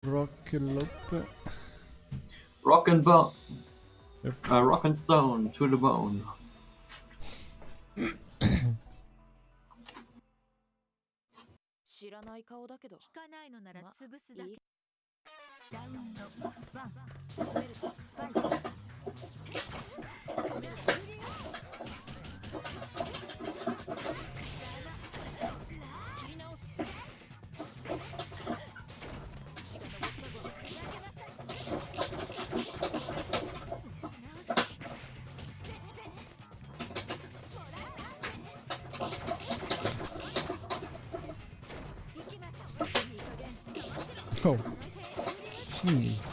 Rock'n'lope. Rock and bone. Yep. Rock and stone to the bone. Oh, jeez.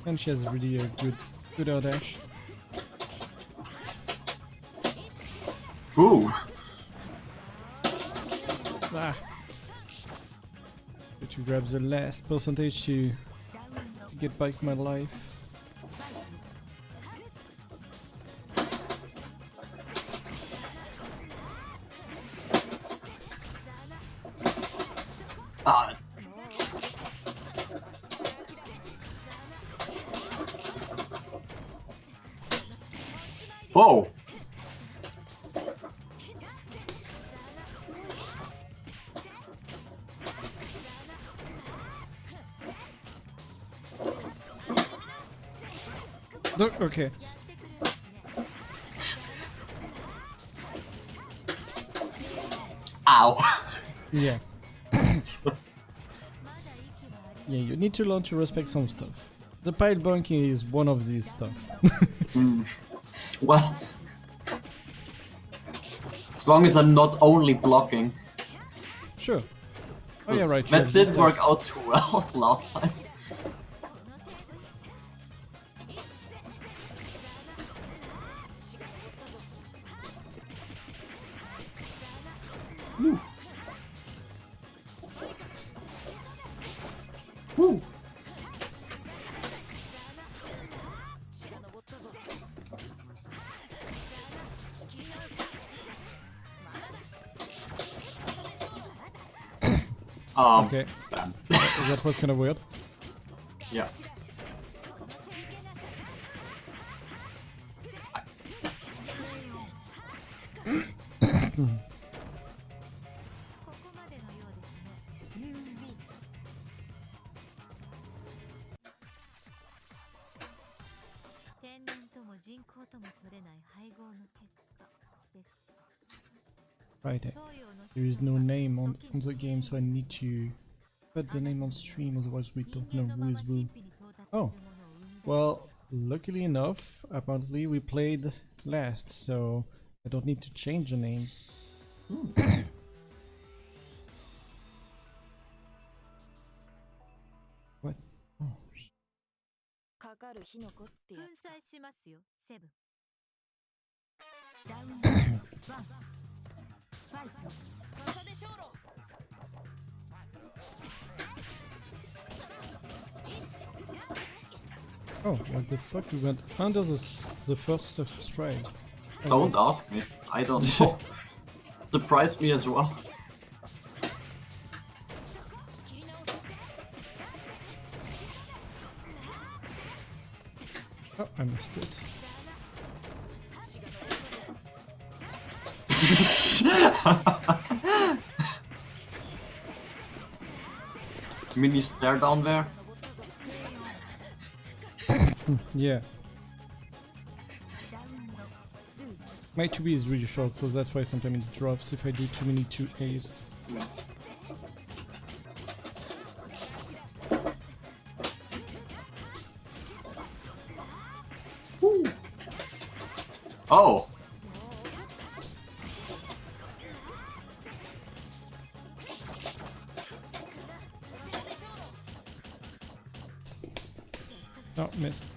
And she has really a good air dash. Ooh. Ah. But to grab the last percentage to get back my life. Ah. Whoa. Okay. Ow. Yeah. Yeah, you need to learn to respect some stuff. The pile bunking is one of these stuff. Well, as long as I'm not only blocking. Sure. Oh yeah, right. That didn't work out too well last time. Woo. Woo. Okay. That was kind of weird. Yeah. Right. There is no name on the game, so I need to put the name on stream, otherwise we don't know who is who. Oh. Well, luckily enough, apparently we played last, so I don't need to change the names. What? Oh. Oh, what the fuck? We went under the first strike. Don't ask me. I don't know. Surprised me as well. Oh, I missed it. Mini stare down there. Yeah. My 2B is really short, so that's why sometimes it drops if I do too many 2As. Oh. Oh, missed.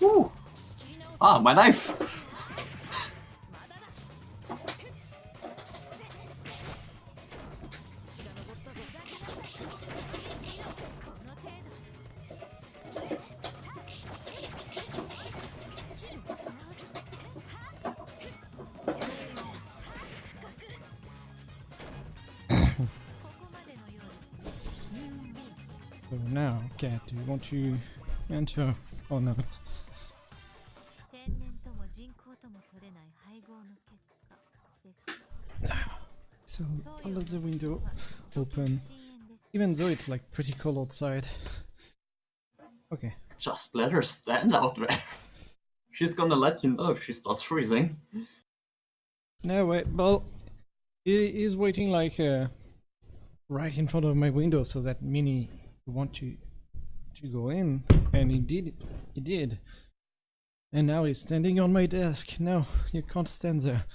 Woo. Ah, my knife! So now, Cat, do you want to enter or not? So I'll let the window open, even though it's like pretty cold outside. Okay. Just let her stand out there. She's gonna let you know if she starts freezing. No, wait, well, he is waiting like right in front of my window, so that Minnie want to go in, and he did. And now he's standing on my desk. No, you can't stand there.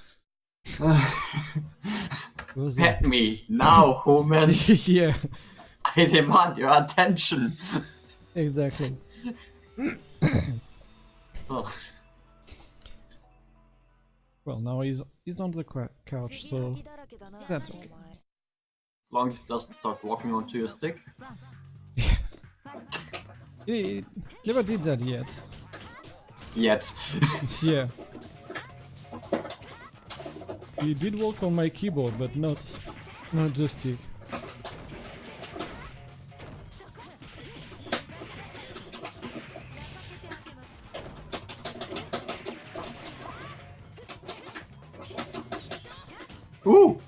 Pet me now, woman. Yeah, I demand your attention. exactly. Oh. Well, now he's on the couch, so that's okay. As long as he doesn't start walking onto your stick. He never did that yet. Yet. Yeah. He did walk on my keyboard, but not the stick. Ooh!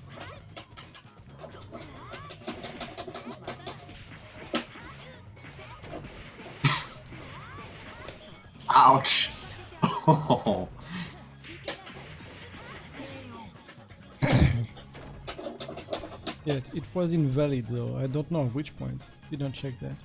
Ouch! Oh. Yeah, it was invalid though. I don't know at which point. Didn't check that.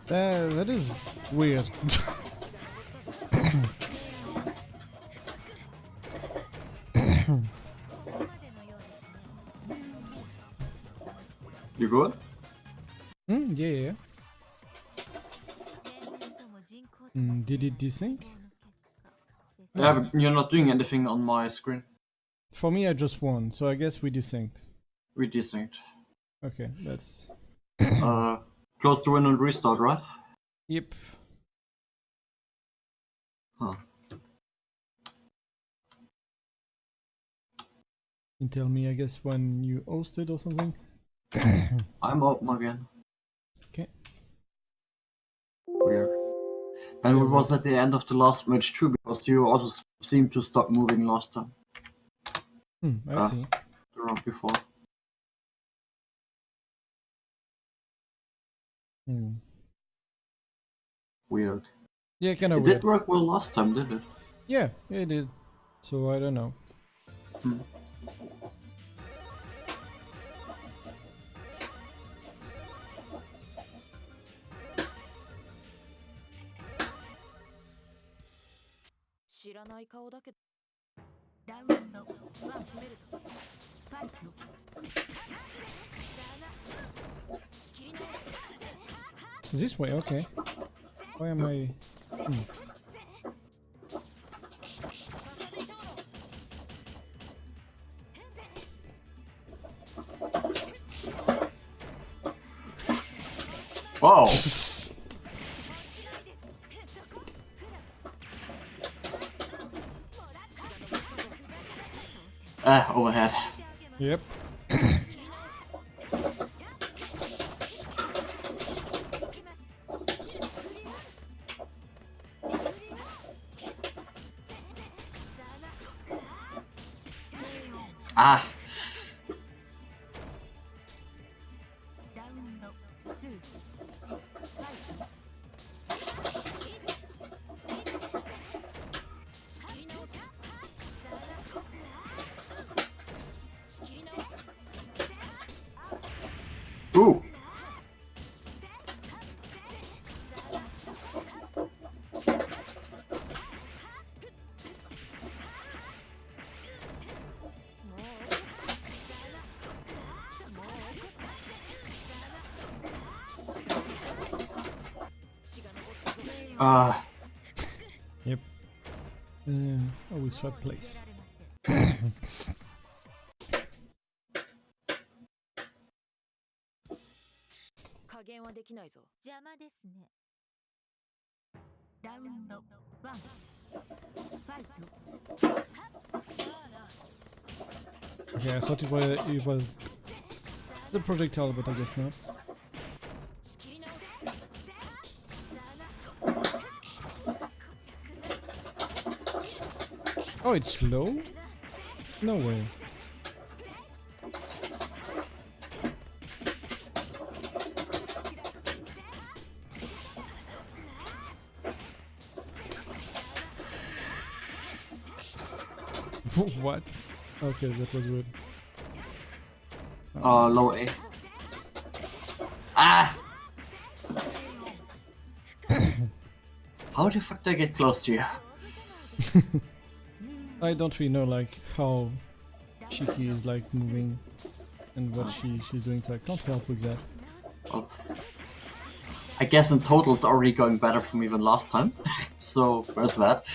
That is weird. You good? Yeah. Did it desync? Yeah, but you're not doing anything on my screen. For me, I just won, so I guess we desynced. We desynced. Okay, that's... Close the window and restart, right? Yep. Huh. You tell me, I guess, when you hosted or something? I'm open again. Okay. Weird. And it was at the end of the last match too, because you also seemed to stop moving last time. I see. The round before. Weird. Yeah, kind of It weird. did work well last time, did it? Yeah, it did. So I don't know. This way, okay. Why am I... Whoa! Overhead. Yep. Ah. Ooh. Yep. Oh, we swap place. 加減はできないぞ。邪魔ですね。ラウンド1。ファイト。 Yeah, I thought it was the projectile, but I guess not. Oh, it's slow? No way. What? Okay, that was weird. Low A. Ah! How the fuck do I get close to you? I don't really know like how Shiki is like moving and what she's doing, so I can't help with that. Well, I guess in total it's already going better for me than last time. So where's that?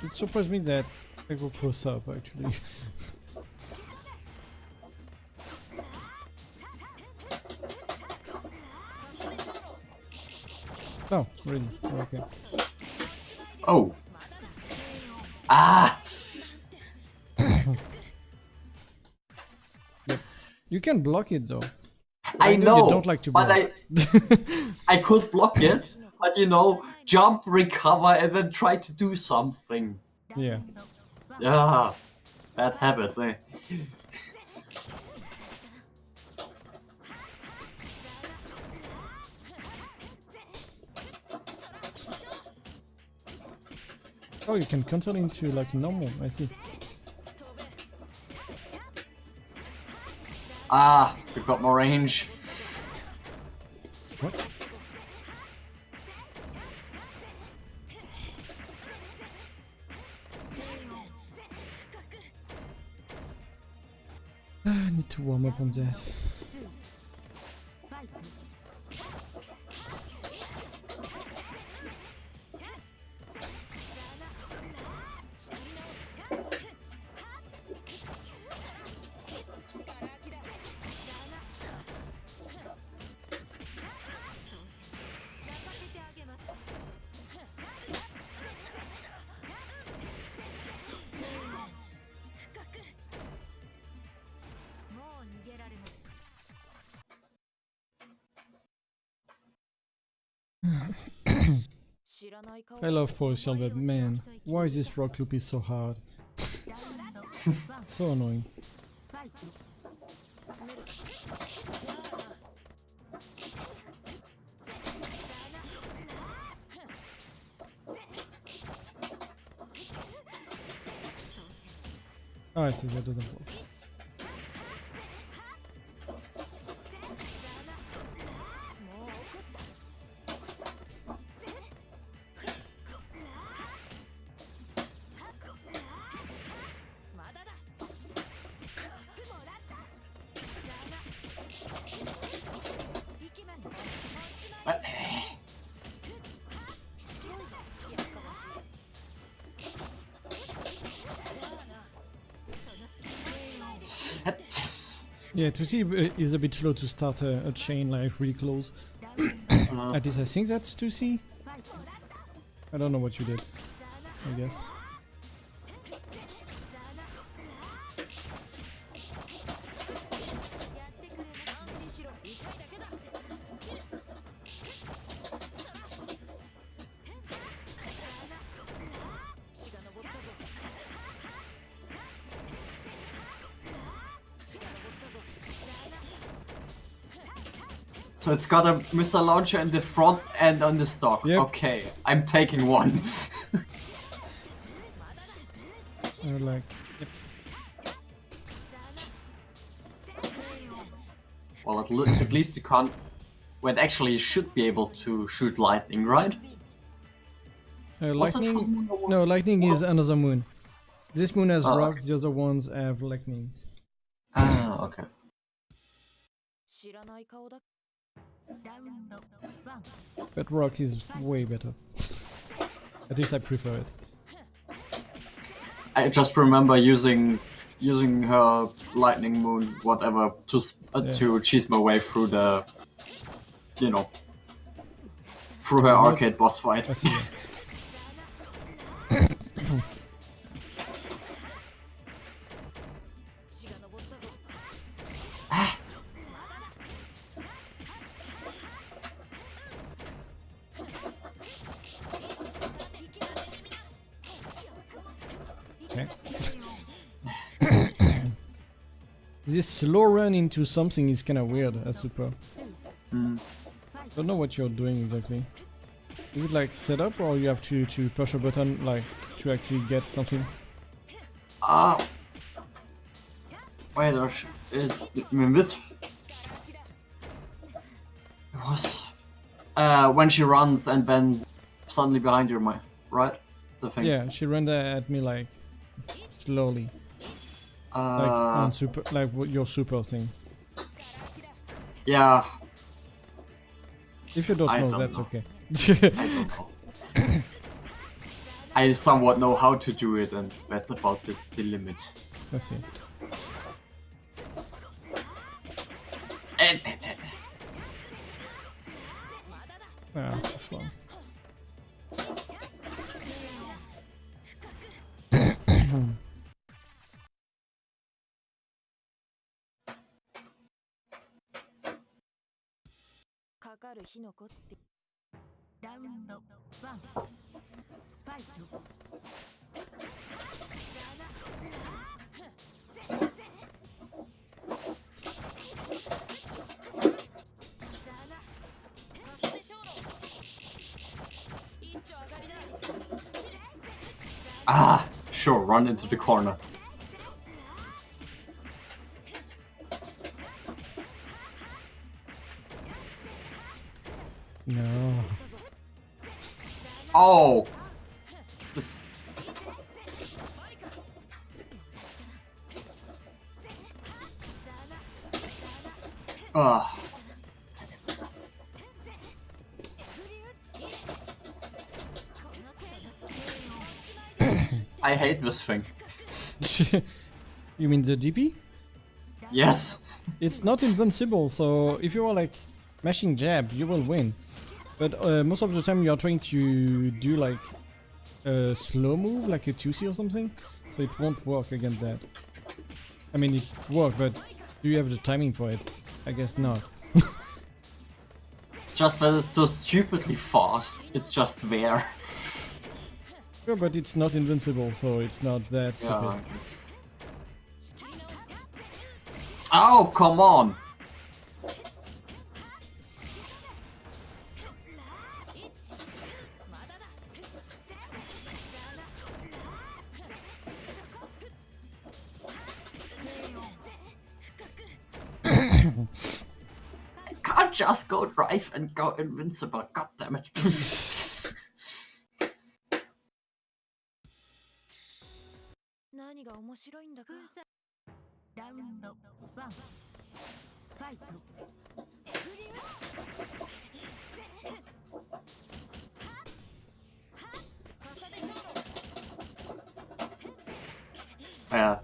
It surprised me that I go close up actually. Oh, really? Okay. Oh. Ah! Yep. You can block it though. I know, you don't like to block. but I could block it, but you know, jump, recover, and then try to do something. Yeah. Yeah, bad habits, eh? Oh, you can cancel into like normal, I see. Ah, we've got more range. What? I need to warm up on that. I love Portial, but man, why is this rock loop is so hard? So annoying. Oh, I see, that doesn't work. Yeah, to see is a bit slow to start a chain like really close. At least I think that's to see. I don't know what you did, I guess. So it's got a missile launcher in the front and on the stock. Yep. Okay, I'm taking one. Like, yep. Well, at least you can't. Well, actually, you should be able to shoot lightning, right? Was it Lightning. full moon or what? No, lightning is another moon. This moon has Oh, rocks. The other ones have lightnings. Ah, okay. 知らない顔だ。ラウンド1 But rocks is way better. At least I prefer it. I just remember using her lightning moon, whatever, to to cheese my way through the, you know, through her arcade boss fight. I see. Okay. This slow run into something is kind of weird, super. Don't know what you're doing exactly. Is it like setup or you have to push a button like to actually get something? Wait, I mean this. It was when she runs and then suddenly behind you, right? The thing. Yeah, she ran at me like slowly, like on super, like your super thing. Yeah. If you don't I know, don't that's know. okay. I don't know. I somewhat know how to do it, and that's about the limit. Let's see. Ah, too far. かかる火の粉ってラウンド1ファイト Ah, sure, run into the corner. No. Oh! This... Ah. I hate this thing. You mean the DP? Yes. It's not invincible, so if you are like mashing jab, you will win. But most of the time you are trying to do like a slow move, like a 2C or something, so it won't work against that. I mean, it works, but do you have the timing for it? I guess not. Just that it's so stupidly fast. It's just there. Sure, but it's not invincible, so it's not that stupid. Yeah, it's... Oh, come on! I can't just go drive and go invincible, god damn it. 何が面白いんだかラウンド1ファイト Yeah.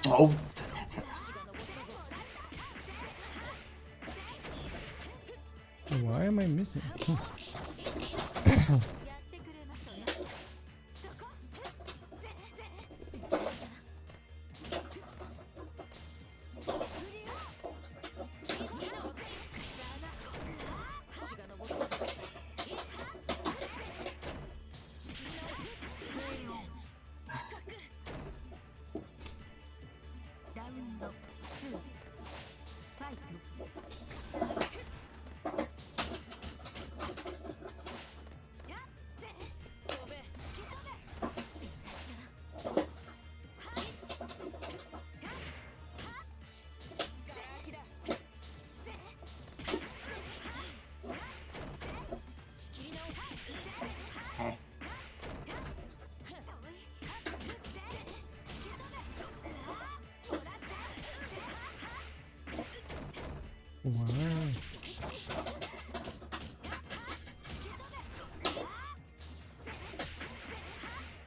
Oh. Why am I missing?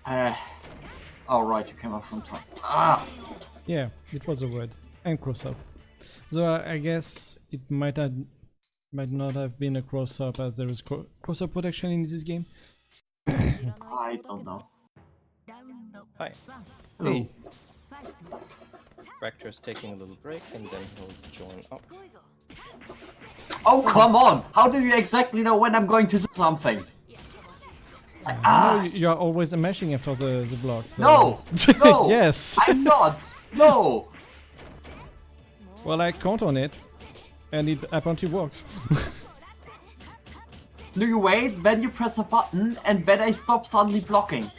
Wow. Oh right, you came up from top. Ah! Yeah, it was a word. And cross up. So I guess it might not have been a cross up as there is cross up protection in this game. I don't know. Hi. Hello. Hey. Rector's taking a little break and then he'll join up. Oh come on! How do you exactly know when I'm going to do something? No, you're always mashing after the block. So. No! No! Yes! I'm not! No! Well, I count on it. And it apparently works. Do you wait, then you press a button, and then I stop suddenly blocking.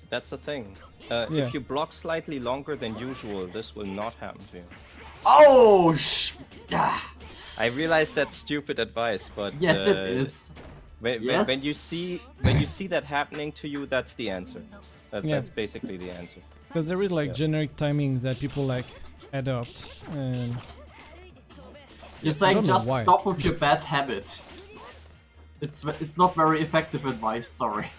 That's the thing. Yeah. If you block slightly longer than usual, this will not happen to you. Oh, I realize that's stupid advice, but yes, it is. When you see that happening to you, that's the answer. Yeah. That's basically the answer. Because there is like generic timings that people like adopt. And You're I saying don't know just why. stop with your bad habit. It's not very effective advice. Sorry.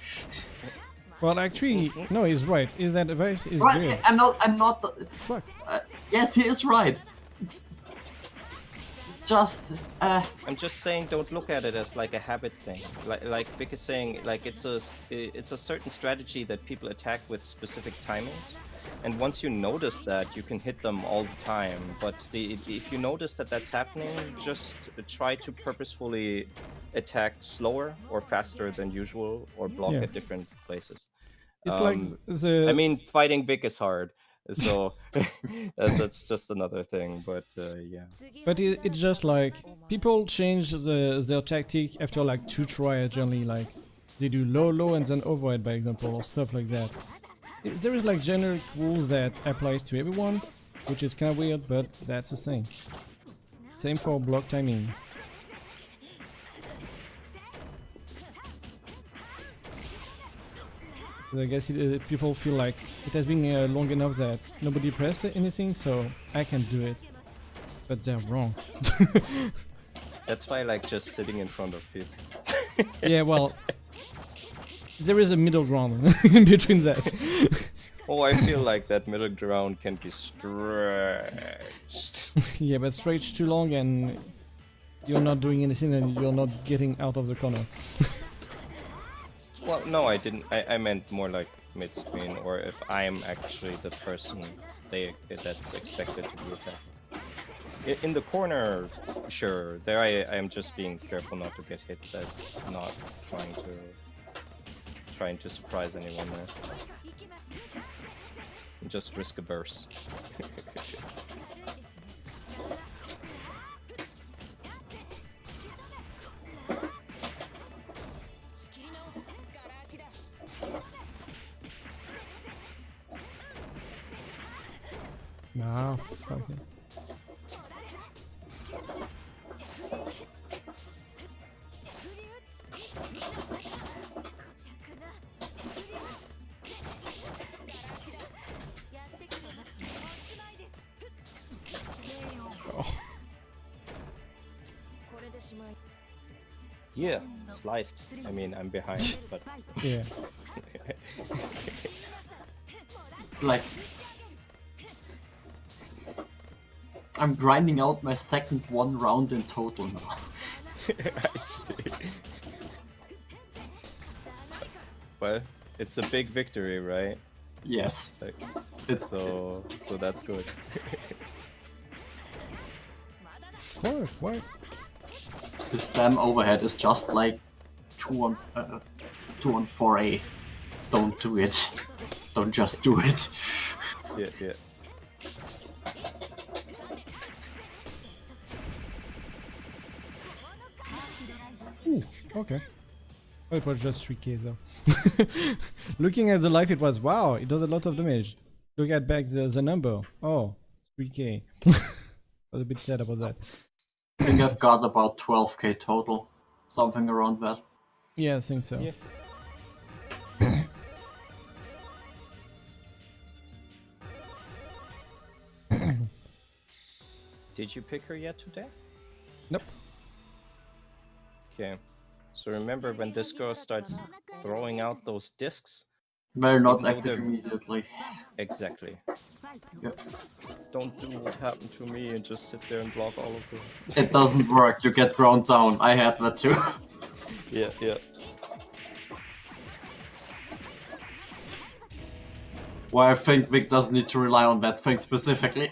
well, actually, no, he's right. Is that advice is Right? good? I'm not. Fuck. Yes, he is right. It's just. I'm just saying, don't look at it as like a habit thing. Like Vick is saying, like it's a certain strategy that people attack with specific timings, and once you notice that, you can hit them all the time. But if you notice that that's happening, just try to purposefully attack slower or faster than usual, or block Yeah. at different places. It's like the. I mean, fighting Vick is hard, so that's just another thing. But yeah. But it's just like people change their tactic after like 2 tries generally. Like they do low and then overhead, by example, or stuff like that. There is like generic rules that applies to everyone, which is kind of weird, but that's the same. Same for block timing. I guess people feel like it has been long enough that nobody pressed anything, so I can do it. But they're wrong. That's why I like just sitting in front of people. Yeah, well, there is a middle ground in between that. Oh, I feel like that middle ground can be stretched. Yeah, but stretch too long and you're not doing anything and you're not getting out of the corner. Well, no, I didn't. I meant more like mid-screen, or if I'm actually the person that's expected to be attacked. In the corner, sure. There I am just being careful not to get hit, but not trying to surprise anyone there. Just risk averse. Nah, fuck it. Yeah, sliced. I mean, I'm behind, but Yeah. It's like I'm grinding out my second 1 round in total now. I see. Well, it's a big victory, right? Yes. Like, It's, so that's good. Fuck, what? this damn overhead is just like 2 on 4A. Don't do it. Don't just do it. Yeah, yeah. Ooh, okay. Oh, it was just 3k though. Looking at the life, it was wow, it does a lot of damage. Look at back the number. Oh, 3k. I was a bit sad about that. I think I've got about 12k total. Something around that. Yeah, I think so. Yeah. Did you pick her yet today? Nope. Okay. So remember when this girl starts throwing out those discs? They're not Even though active they're- immediately. Exactly. Yep. Don't do what happened to me and just sit there and block all of them. It doesn't work, you get ground down. I had that too. Yeah, yeah. Why I think Vick doesn't need to rely on that thing specifically.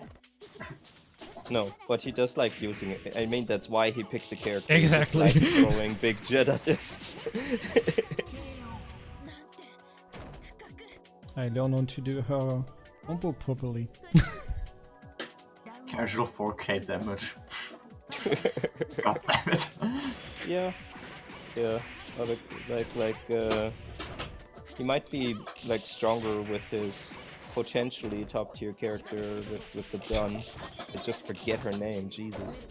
No, but he does like using it. I mean, that's why he picked the character. Exactly. He just likes throwing big Jedi discs. I don't want to do her combo properly. Casual 4k damage. God damn it. Yeah, yeah. He might be like stronger with his potentially top tier character with the gun. I just forget her name. Jesus.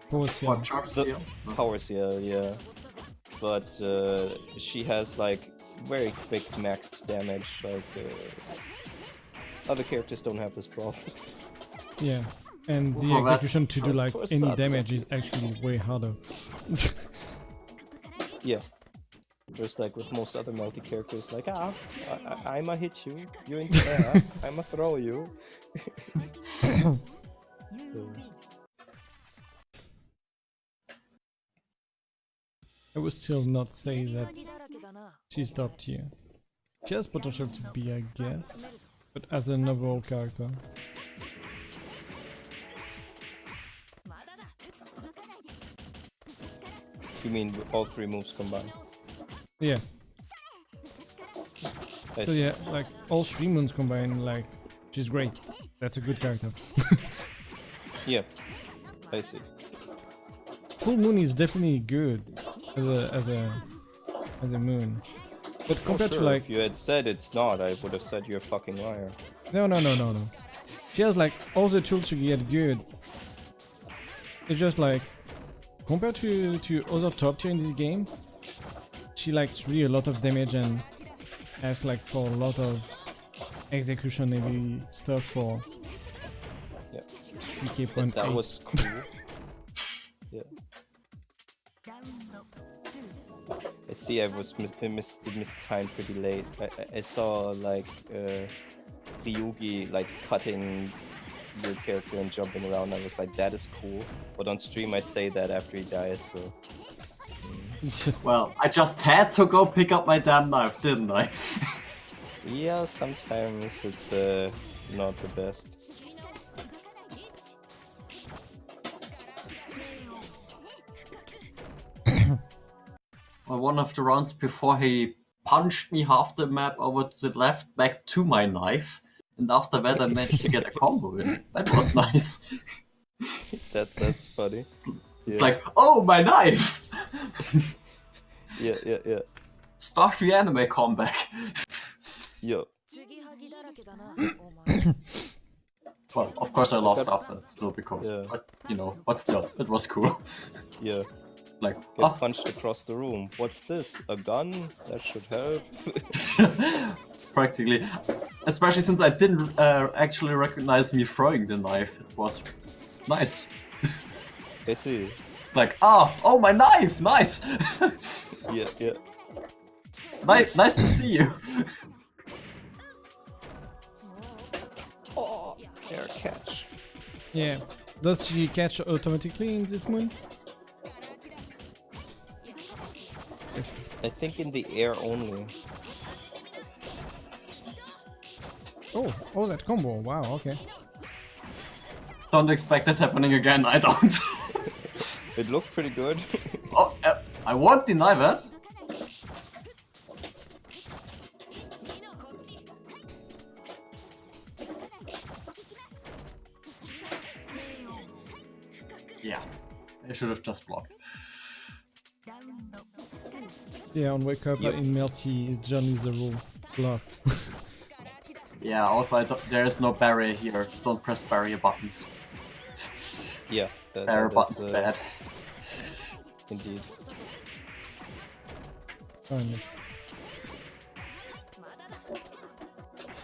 Portia. What, Charles? The Yeah. Powersia, yeah. But she has like very quick maxed damage. Like other characters don't have this problem. Yeah. And the Well, that's- execution to do like for any Satsu. damage is actually way harder. Yeah. Whereas like with most other multi characters, like I'ma hit you, you're in the air, I'ma throw you. I would still not say that she's top tier. She has potential to be, I guess, but as an overall character. You mean all three moves combined? Yeah. I So see. yeah, like all 3 moons combined, like she's great. That's a good character. Yeah, I see. Full moon is definitely good as a moon, but compared sure, to like if you had said it's not, I would have said you're a fucking liar. no. She has like all the tools to get good. It's just like compared to other top tier in this game, she likes really a lot of damage and has like for a lot of execution heavy stuff for Yeah. 3k And point that 8. was cool. Yeah. I see I was mistimed pretty late. I saw like Ryugi like cutting your character and jumping around. I was like, that is cool. But on stream I say that after he dies, so Well, I just had to go pick up my damn knife, didn't I? yeah, sometimes it's not the best. Well, one of the rounds before he punched me half the map over to the left back to my knife, and after that I managed to get a combo in. That was nice. That's funny. It's Yeah. like, oh, my knife! Yeah. Start the anime comeback. Yo. Well, of course I lost after still because, Yeah. but you know, but still, it was cool. Yeah. Like, Get ah, punched across the room. What's this? A gun? That should help. practically. Especially since I didn't actually recognize me throwing the knife. It was nice. I see. Like, oh, my knife! Nice! Yeah. Nice to see you. Oh, air catch. Yeah. Does she catch automatically in this moon? I think in the air only. Oh, that combo. Wow, okay. Don't expect that happening again, I don't. It looked pretty good. Oh, I won't deny that. Yeah, I should have just blocked. Yeah, on Wake Up Yep. in Melty, John is the rule. Block. Yeah, also there is no barrier here. Don't press barrier buttons. Yeah, Barrier that is buttons bad. indeed. Oh, I missed.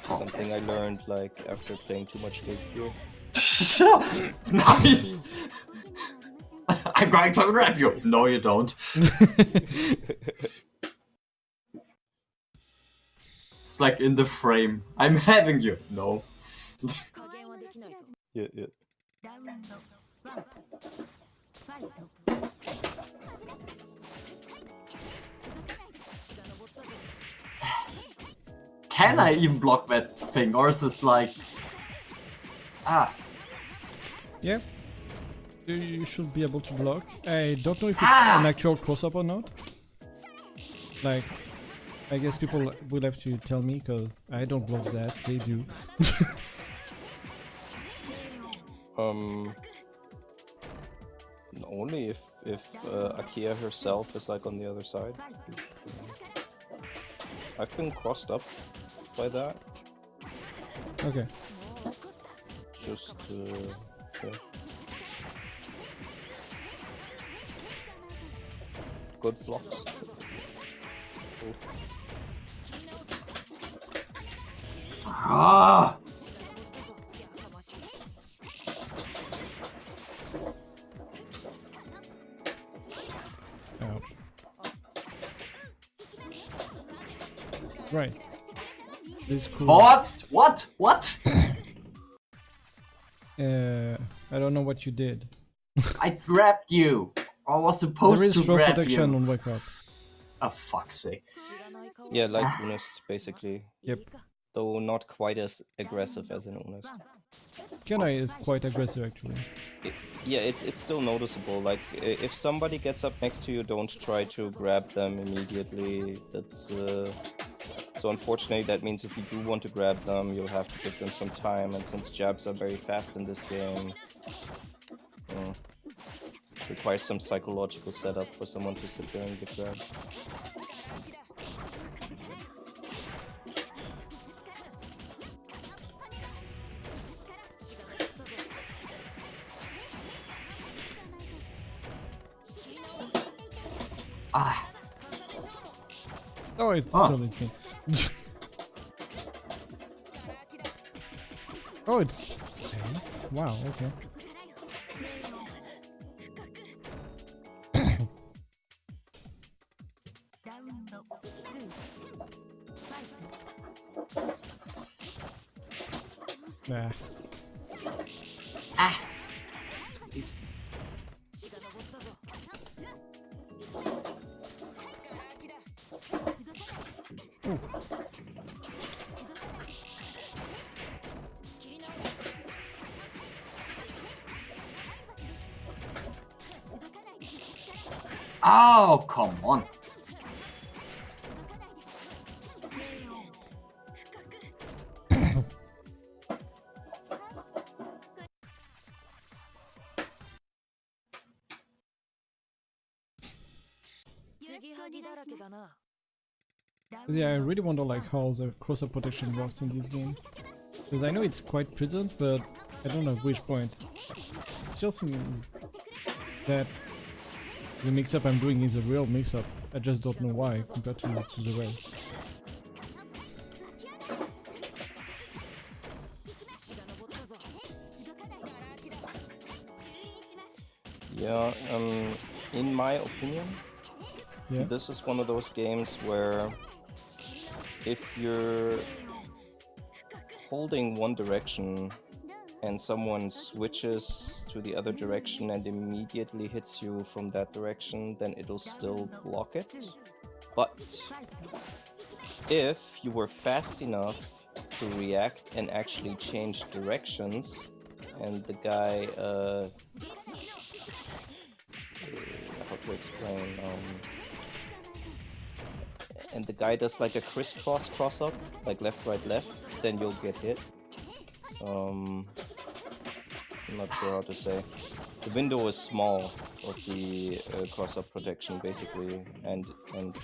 Something I learned like after playing too much Guilty Gear. Nice! I'm going to grab you! No, you don't. It's like in the frame. I'm having you! No. Yeah, yeah. Can I even block that thing? Or is this like... Ah. Yeah. You should be able to block. I don't know if it's an actual close-up or not. Like, I guess people will have to tell me, because I don't block that, they do. Only if Akia herself is like on the other side. I've been crossed up by that. Okay. Just yeah. Good blocks. Ah! Ouch. Right. This is cool. What? What? What? I don't know what you did. I grabbed you. I was supposed There is to throw grab protection you. on Wake Up. Oh, fuck's sake. Yeah, like Unist, basically. Yep. Though not quite as aggressive as an Unist. Kenai is quite aggressive actually. Yeah, it's still noticeable. Like, if somebody gets up next to you, don't try to grab them immediately. That's so unfortunately that means if you do want to grab them, you'll have to give them some time. And since jabs are very fast in this game, requires some psychological setup for someone to sit there and get grabbed. Ah. Oh, it's still in me. Oh, it's safe? Wow, okay. Nah. Ah. Oh, come on. Yeah, I really wonder like how the close-up protection works in this game. Because I know it's quite present, but I don't know at which point. It still seems that the mix-up I'm doing is a real mix-up. I just don't know why compared to the rest. Yeah, in my opinion, Yeah. this is one of those games where if you're holding one direction and someone switches to the other direction and immediately hits you from that direction, then it'll still block it. But if you were fast enough to react and actually change directions, and the guy, how to explain, and the guy does like a crisscross cross-up, like left, right, left, then you'll get hit. I'm not sure how to say. The window is small of the cross-up protection, basically, and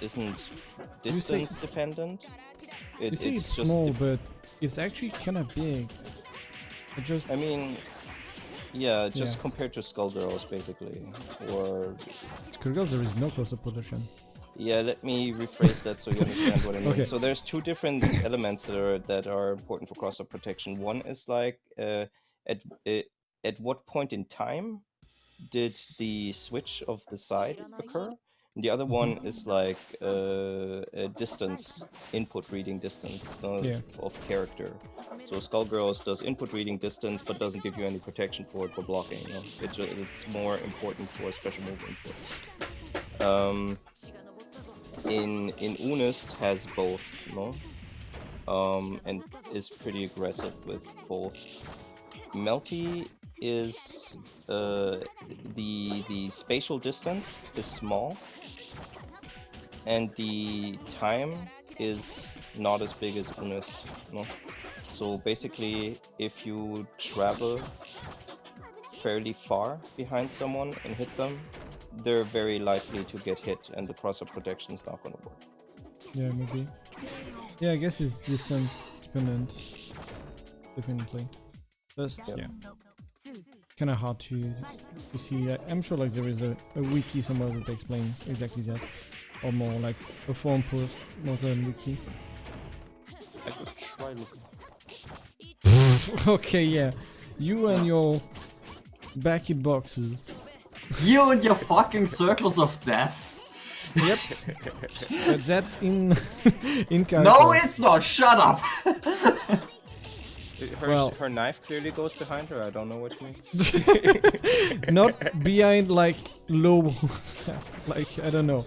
isn't distance dependent. You say it's just small, but it's actually kind of big. I mean, yeah, just compared to Skullgirls, basically, or... Skullgirls, there is no close-up protection. Yeah, let me rephrase that so you understand what I mean. Okay. So there's two different elements that are important for cross-up protection. One is like at what point in time did the switch of the side occur? And the other one is like a distance, input reading distance of character. So Skullgirls does input reading distance, but doesn't give you any protection for it for blocking. You know? It's more important for special move inputs. In Unist has both, no? And is pretty aggressive with both. Melty is the spatial distance is small, and the time is not as big as Unist. No? So basically, if you travel fairly far behind someone and hit them, they're very likely to get hit, and the cross-up protection is not going to work. Yeah, maybe. Yeah, I guess it's distance dependent. Definitely. Just yeah, kind of hard to see. I'm sure like there is a wiki somewhere that explains exactly that, or more like a forum post more than wiki. I could try looking. Okay, yeah, you and your backy boxes. You and your fucking circles of death. Yep, but that's in in character. No, it's not. Shut up. Her knife clearly goes behind her. I don't know what you mean. Not behind, like low, like I don't know.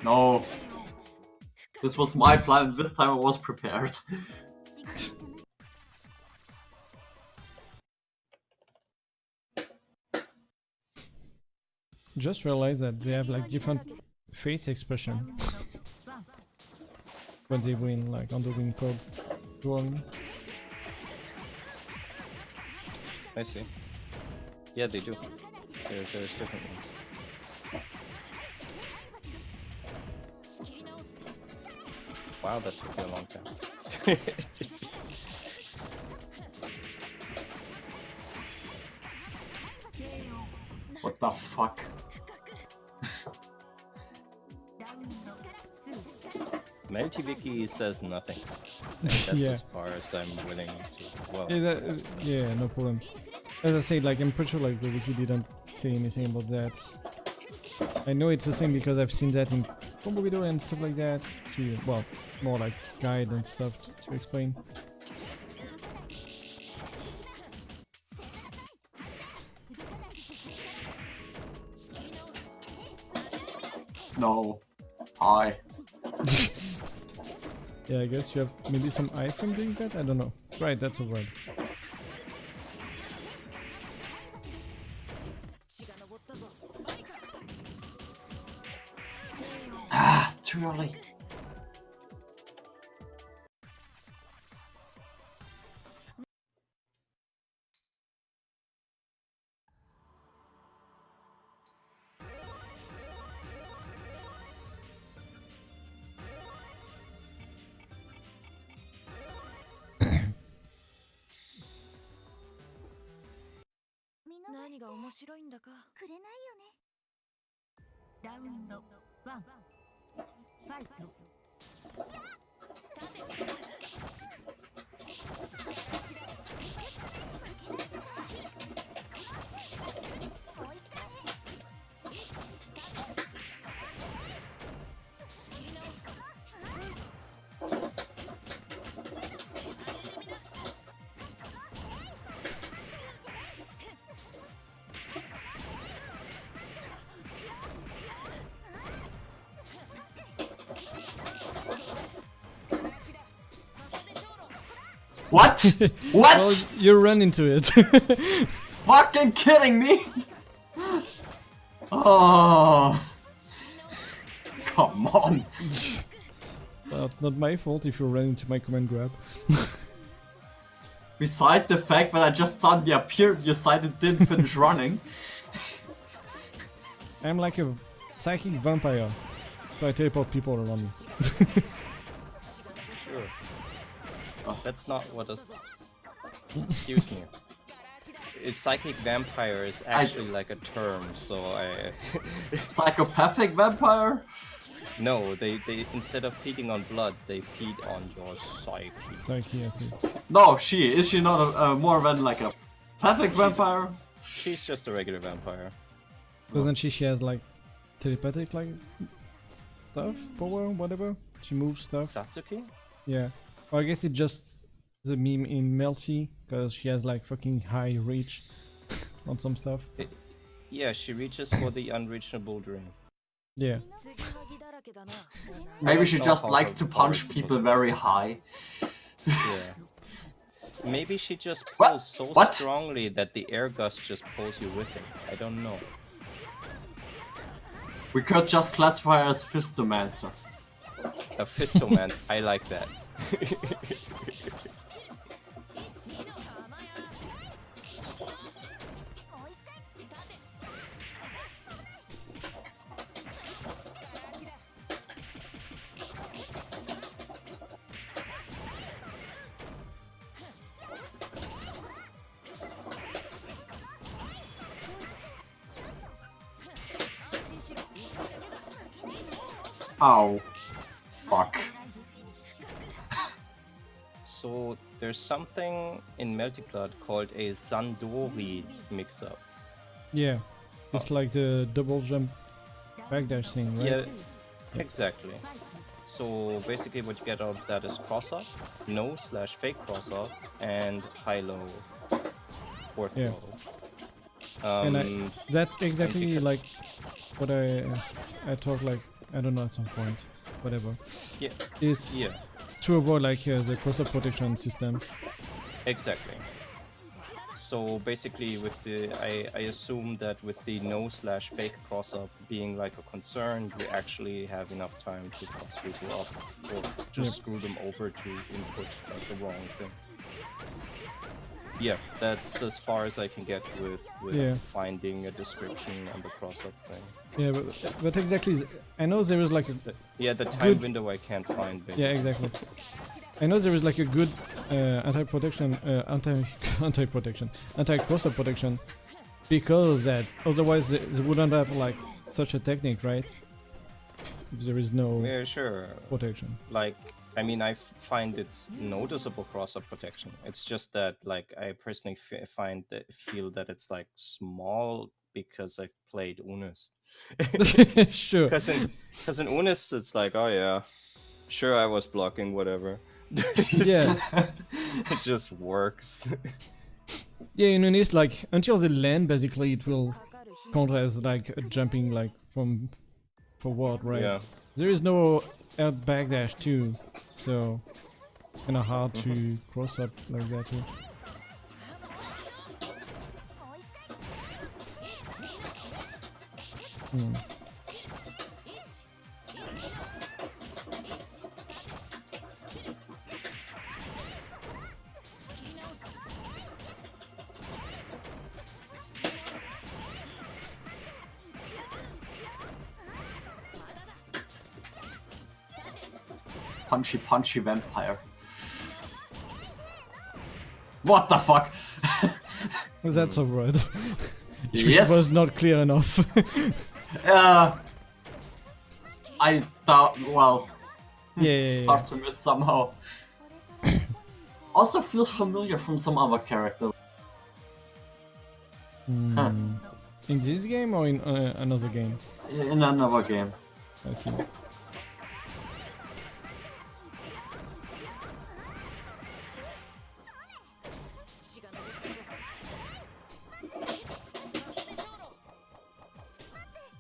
No. This was my plan. This time I was prepared. Just realized that they have like different face expression when they win, like on the win code drawing. I see. Yeah, they do. There's different ones. Wow, that took me a long time. What the fuck? Melty Vicky says nothing. And that's Yeah. as far as I'm willing to. Well, Yeah, yeah, no problem. As I said, like I'm pretty sure like the wiki didn't say anything about that. I know it's the same because I've seen that in combo video and stuff like that. To, well, more like guide and stuff to explain. No. Hi. Yeah, I guess you have maybe some iPhone doing that? I don't know. Right, that's a word. Ah, too early. What? What? Well, you run into it. Fucking kidding me? Oh. Come on. Well, not my fault if you ran into my command grab. Beside the fact that I just suddenly appeared, your side and didn't finish running. I'm like a psychic vampire. So I teleport people around me. sure. That's not what is. Excuse me. It's psychic vampire is actually like a term, so I. Psychopathic vampire? No, they instead of feeding on blood, they feed on your psyche. Psyche, I see. No, is she not more than like a perfect vampire? She's just a regular vampire. Doesn't she has like telepathic like stuff, power, whatever? She moves stuff. Satsuki? Yeah. Well, I guess it's just the meme in Melty, because she has like fucking high reach on some stuff. Yeah, she reaches for the unreachable dream. Yeah. Maybe she know just how likes her to power punch is people supposed to very high. Yeah. Maybe she just What? pulls so What? strongly that the air gust just pulls you with it. I don't know. We could just classify her as Fistomancer. A fistoman, I like that. Ow. Fuck. So there's something in Melty called a Zandori mix-up. Yeah. It's like the double jump backdash thing, right? Yeah, exactly. So basically what you get out of that is cross-up, no/fake cross-up, and high-low or throw. Yeah. And that's exactly like what I thought, like, I don't know, at some point, whatever. Yeah. It's Yeah, to avoid like the cross-up protection system. exactly. So basically with the, I assume that with the no/fake cross-up being like a concern, you actually have enough time to cross people up or just screw them over to input like the wrong thing. Yeah, that's as far as I can get with finding a description on the cross-up thing. Yeah, but exactly, I know there is like a... The time window I can't find, basically. Yeah, exactly. I know there is like a good anti-protection, anti-cross-up protection because of that. Otherwise, they wouldn't have like such a technique, right? There is no Yeah, sure. protection. Like, I mean, I find it's noticeable cross-up protection. It's just that, like, I personally feel that it's like small because I've played Unis. Sure. Because in Unis, it's like, oh yeah, sure, I was blocking whatever. Yeah. It just works. Yeah, in Unis, like, until they land, basically, it will count as like a jumping like from forward, right? Yeah. There is no out backdash too, so kinda hard to cross up like that too. Punchy vampire. What the fuck? That's alright. Yes. It was not clear enough. I thought, well, Yeah. hard to miss somehow. Also feels familiar from some other character. Huh. In this game or in another game? In another game. I see.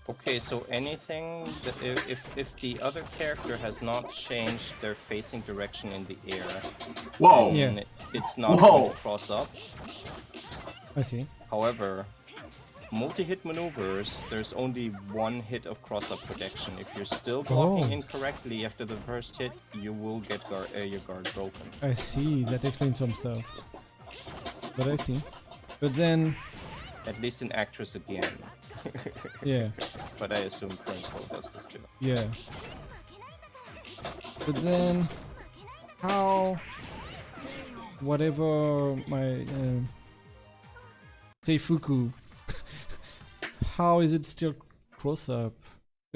Okay, so anything that if the other character has not changed their facing direction in the air, Whoa! then it's not Whoa. going to cross up. I see. However, multi-hit maneuvers, there's only one hit of cross-up protection. If you're still blocking incorrectly after the first hit, you will get your guard broken. I see. That explains some stuff. But I see. But then, At least in Actress again. yeah, But I assume Current Code does this too. yeah. But then, how? Whatever my Teifuku, how is it still cross up?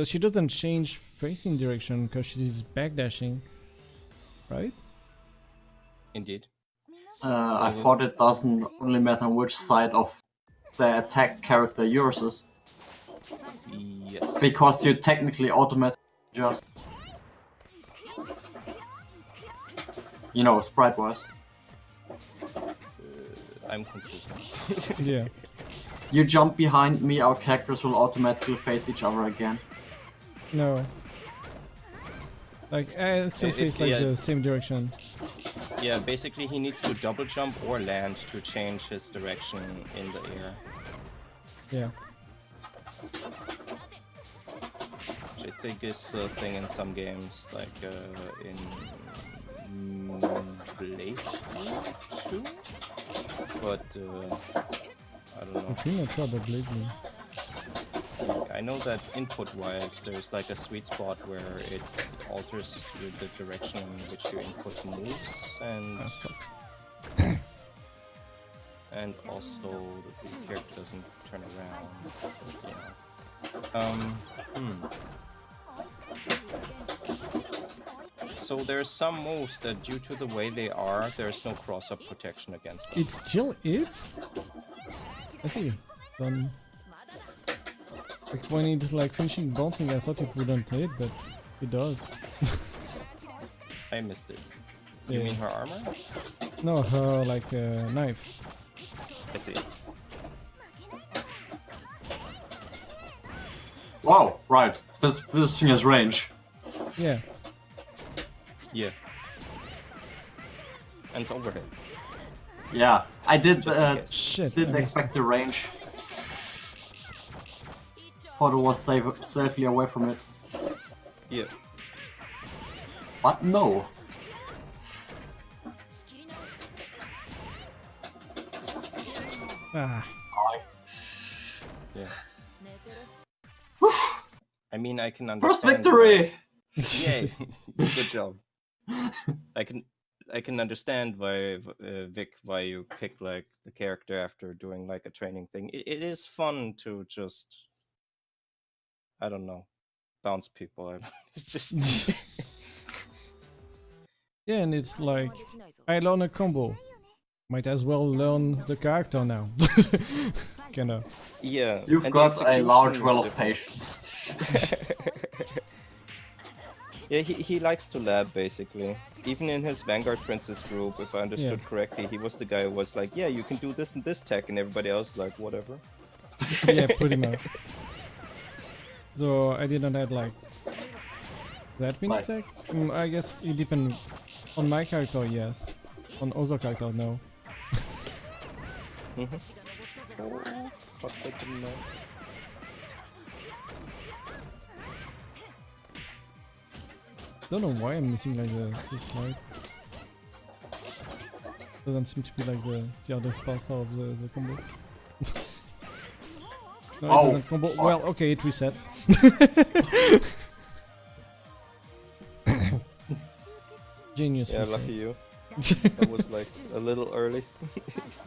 Because she doesn't change facing direction because she's backdashing, right? Indeed. I thought it doesn't only matter which side of the attack character yours is. Yes. Because you technically automatically just... You know, sprite-wise. I'm confused. Yeah. You jump behind me, our characters will automatically face each other again. No. Like, I still face like yeah. the same direction. Yeah, basically he needs to double jump or land to change his direction in the air. Yeah. Which I think is a thing in some games, like in Blaze 2? But I don't know. I think that's probably me. I know that input-wise, there's like a sweet spot where it alters the direction in which your input moves, and and also the character doesn't turn around. So there's some moves that, due to the way they are, there's no cross-up protection against them. It still is? I see. Like when it's like finishing bouncing, I thought it wouldn't hit, but it does. I missed it. Yeah. You mean her armor? No, her like knife. I see. Wow, right. This thing has range. Yeah. Yeah. And it's overhead. Yeah, I did. Just in case. Shit. Didn't I missed expect the range. Thought it was safely away from it. Yeah. But no. Ah. Yeah. I mean, I can First understand. victory! Yay! Good job. I can understand why Vic, why you pick like the character after doing like a training thing. It is fun to just, I don't know, bounce people. It's just Yeah, and it's like I learn a combo. Might as well learn the character now. Kinda. yeah. You've and got a large execution well is of patience. Yeah, he likes to lab, basically. Even in his Vanguard Princess group, if I understood correctly, he was the guy who was like, yeah, you can do this and this tech, and everybody else like, whatever. Yeah, pretty much. So I didn't have like that many tech. I guess it depends on my character, yes. On other character, no. Don't know why I'm missing like the slide. Doesn't seem to be like the other parts of the combo. No, it doesn't combo. Well, okay, it resets. Genius. Yeah, resets. lucky you. That was like a little early.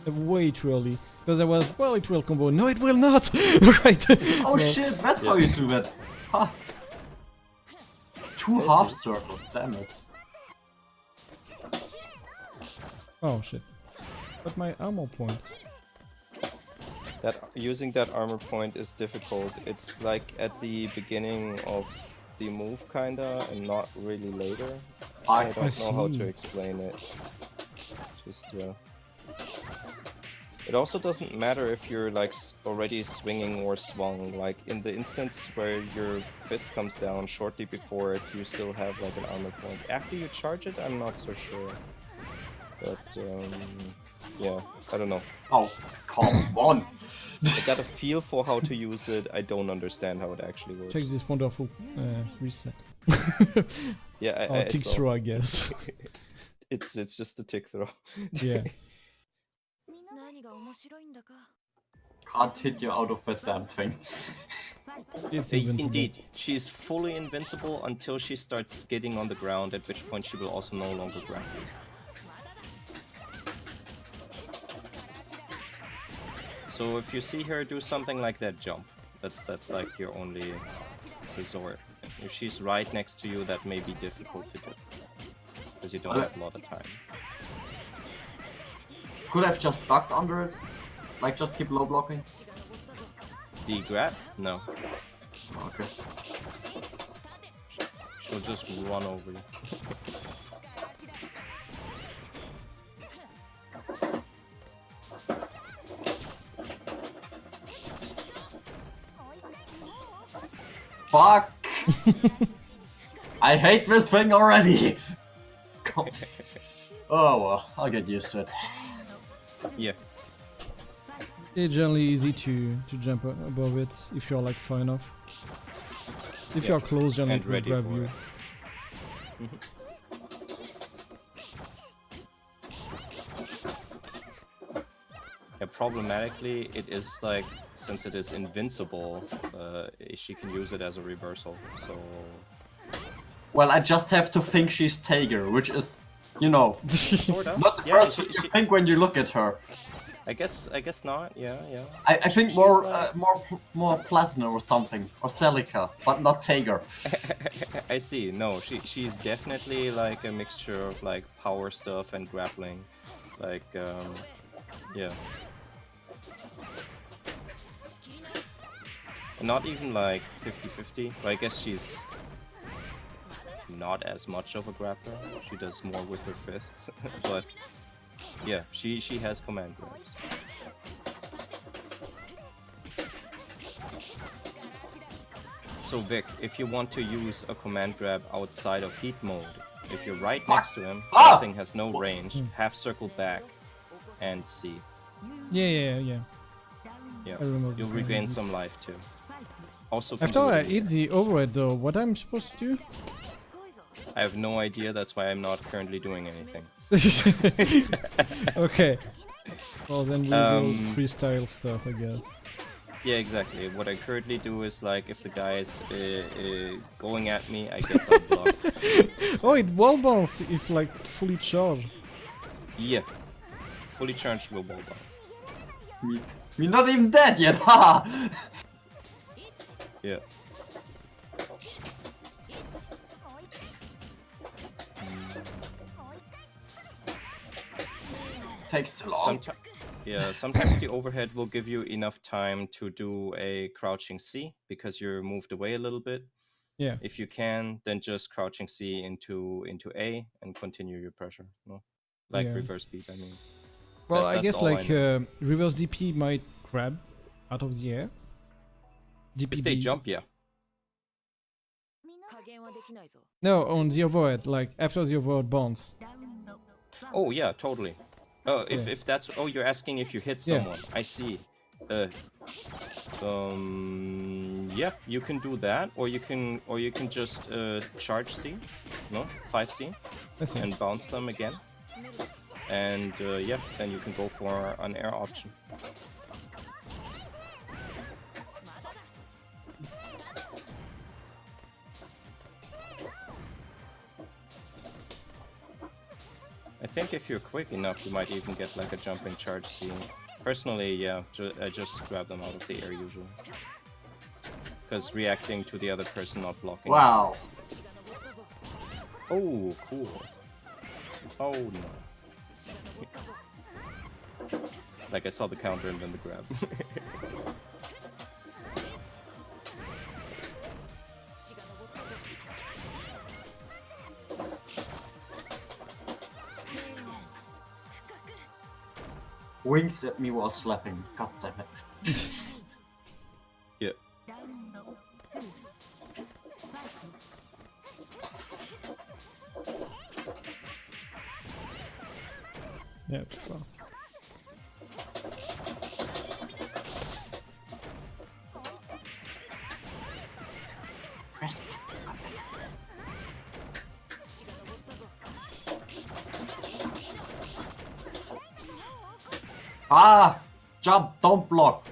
Way too early. Because I was, well, it will combo. No, it will not! Right. Oh No. shit, that's how you do that. Huh. Two half circles, damn it. Oh shit. But my armor point. That using that armor point is difficult. It's like at the beginning of the move, kinda, and not really later. I don't know how to see. explain it. Just yeah. It also doesn't matter if you're like already swinging or swung. Like in the instance where your fist comes down shortly before it, you still have like an armor point. After you charge it, I'm not so sure. But yeah, I don't know. Oh, come on. I got a feel for how to use it. I don't understand how it actually works. Check this wonderful reset. Yeah, Or tick saw. throw, I guess. It's just a tick throw. Yeah. Can't hit you out of that damn thing. It's invincible. Indeed, she's fully invincible until she starts skidding on the ground, at which point she will also no longer ground. So if you see her do something like that, jump. That's like your only resort. If she's right next to you, that may be difficult to do. Because you don't have a lot of time. Could have just stuck under it? Like just keep low blocking? The grab? No. Okay. She'll just run over you. Fuck! I hate this thing already! Oh well, I'll get used to it. Yeah. It's generally easy to jump above it if you're like far enough. If you're close, generally it will ready grab for you. it. Yeah, problematically, it is like, since it is invincible, she can use it as a reversal, so... Well, I just have to think she's Tiger, which is, you know, Sorta. not the Yeah, first thing you think when you look at her. I guess not, yeah. I think She's more, like- more Platinum or something, or Celica, but not Tiger. I see, no, she's definitely like a mixture of like power stuff and grappling. Like, yeah. Not even like 50-50, but I guess she's not as much of a grappler. She does more with her fists, but yeah, she has command grabs. So Vic, if you want to use a command grab outside of heat mode, if you're right next to him, that thing has no range, half circle back and C. Yeah. Yeah, I remember you'll this regain one. some life too. Also, can After do it I in- hit the overhead though, what I'm supposed to do? I have no idea, that's why I'm not currently doing anything. Okay. Well then we will Um, freestyle stuff, I guess. Yeah, exactly. What I currently do is like, if the guy is going at me, I guess I'll block. Oh, it wall bounce if like fully charged. Yeah. Fully charged will wall bounce. We're not even dead yet, haha! Yeah. Takes too long. Sometimes the overhead will give you enough time to do a crouching C because you're moved away a little bit. Yeah. If you can, then just crouching C into A and continue your pressure. No? Like Yeah. reverse beat, I mean. Well, I that's guess all I like know. reverse DP might grab out of the air. DPD. If they jump, yeah. No, on the overhead, like after the overhead bounce. Oh yeah, totally. If that's you're asking if you hit Yeah. someone. I see. Yeah, you can do that, or you can just charge C, no, 5C, I see. and bounce them again. And yeah, then you can go for an air option. I think if you're quick enough, you might even get like a jumping charge C. Personally, yeah, I just grab them out of the air usually. Because reacting to the other person not blocking. Wow. Oh, cool. Oh no. Like I saw the counter and then the grab. Winks at me while slapping. God damn it. Yeah. Yeah, too far. Press Ah! Jump, don't block.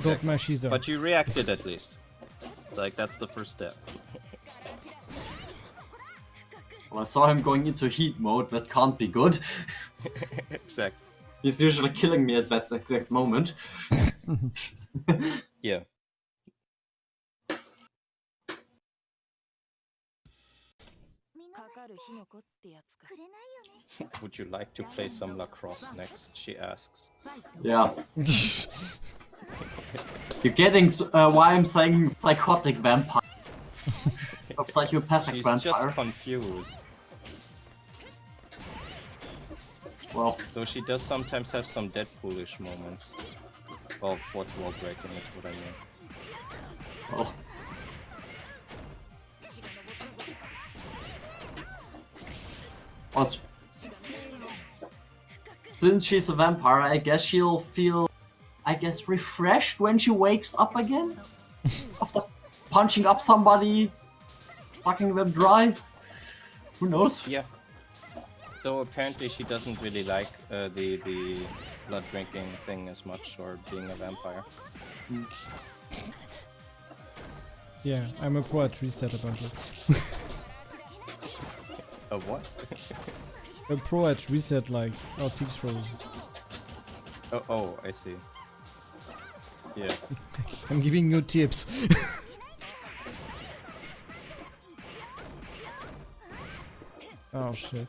Don't mash either. But you reacted at least. Like, that's the first step. Well, I saw him going into heat mode, that can't be good. Exactly. He's usually killing me at that exact moment. Yeah. Would you like to play some lacrosse next? She asks. Yeah. You're getting why I'm saying psychotic vampire. Or psychopathic She's vampire. just confused. Well, Though she does sometimes have some Deadpoolish moments. Well, fourth wall breaking is what I mean. well. Since she's a vampire, I guess she'll feel, refreshed when she wakes up again? After punching up somebody, sucking them dry? Who knows? Yeah. Though apparently she doesn't really like the blood drinking thing as much, or being a vampire. Yeah, I'm a pro at reset apparently. A what? A pro at reset, like RTX throws. Oh, I see. Yeah. I'm giving you tips. Oh shit.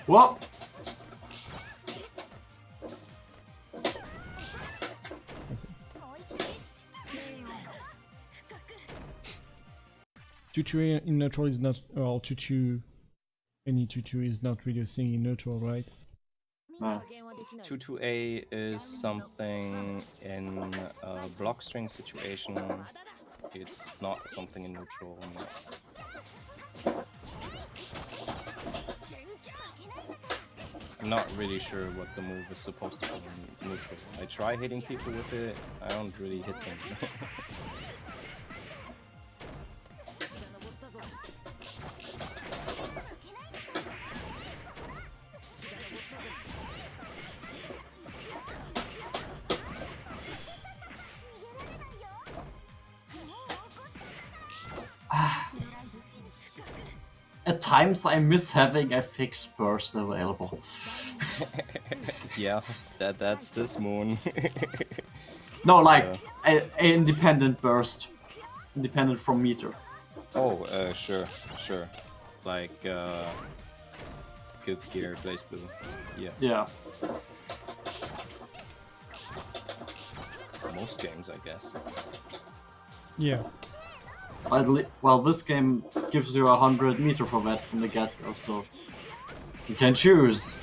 Whoa! Tutu in neutral is not, well, tutu, any tutu is not really a thing in neutral, right? 2-2A is something in a block string situation. It's not something in neutral. No. I'm not really sure what the move is supposed to be in neutral. I try hitting people with it, I don't really hit them. At times I miss having a fixed burst available. Yeah, that's this moon. No, like a independent burst. Independent from meter. Oh, sure. Like, Guilty Gear, Blaze Blue. Yeah. Yeah. Most games, I guess. Yeah. Well, this game gives you 100 meter for that from the get-go, so you can choose.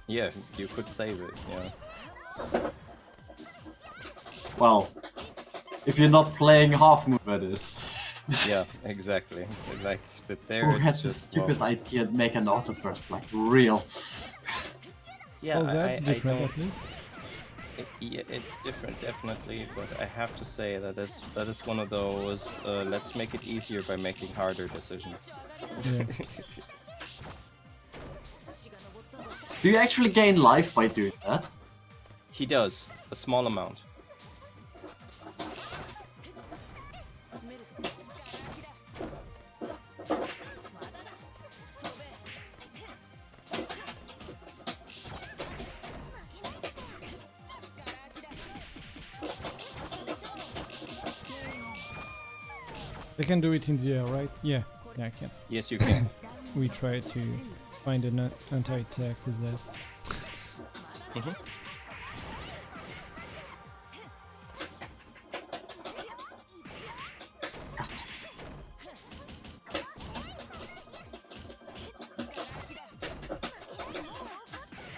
Yeah, you could save it, yeah. Well, if you're not playing half move, that is. Yeah, exactly. Like, there Who had it's the just... stupid idea to make an auto burst like real? Yeah, Oh, that's different I at least. yeah, it's different, definitely, but I have to say that is one of those, let's make it easier by making harder decisions. Yeah. Do you actually gain life by doing that? He does, a small amount. I can do it in the air, right? Yeah, I can. Yes, you can. We try to find an anti-attack with that. Mhm.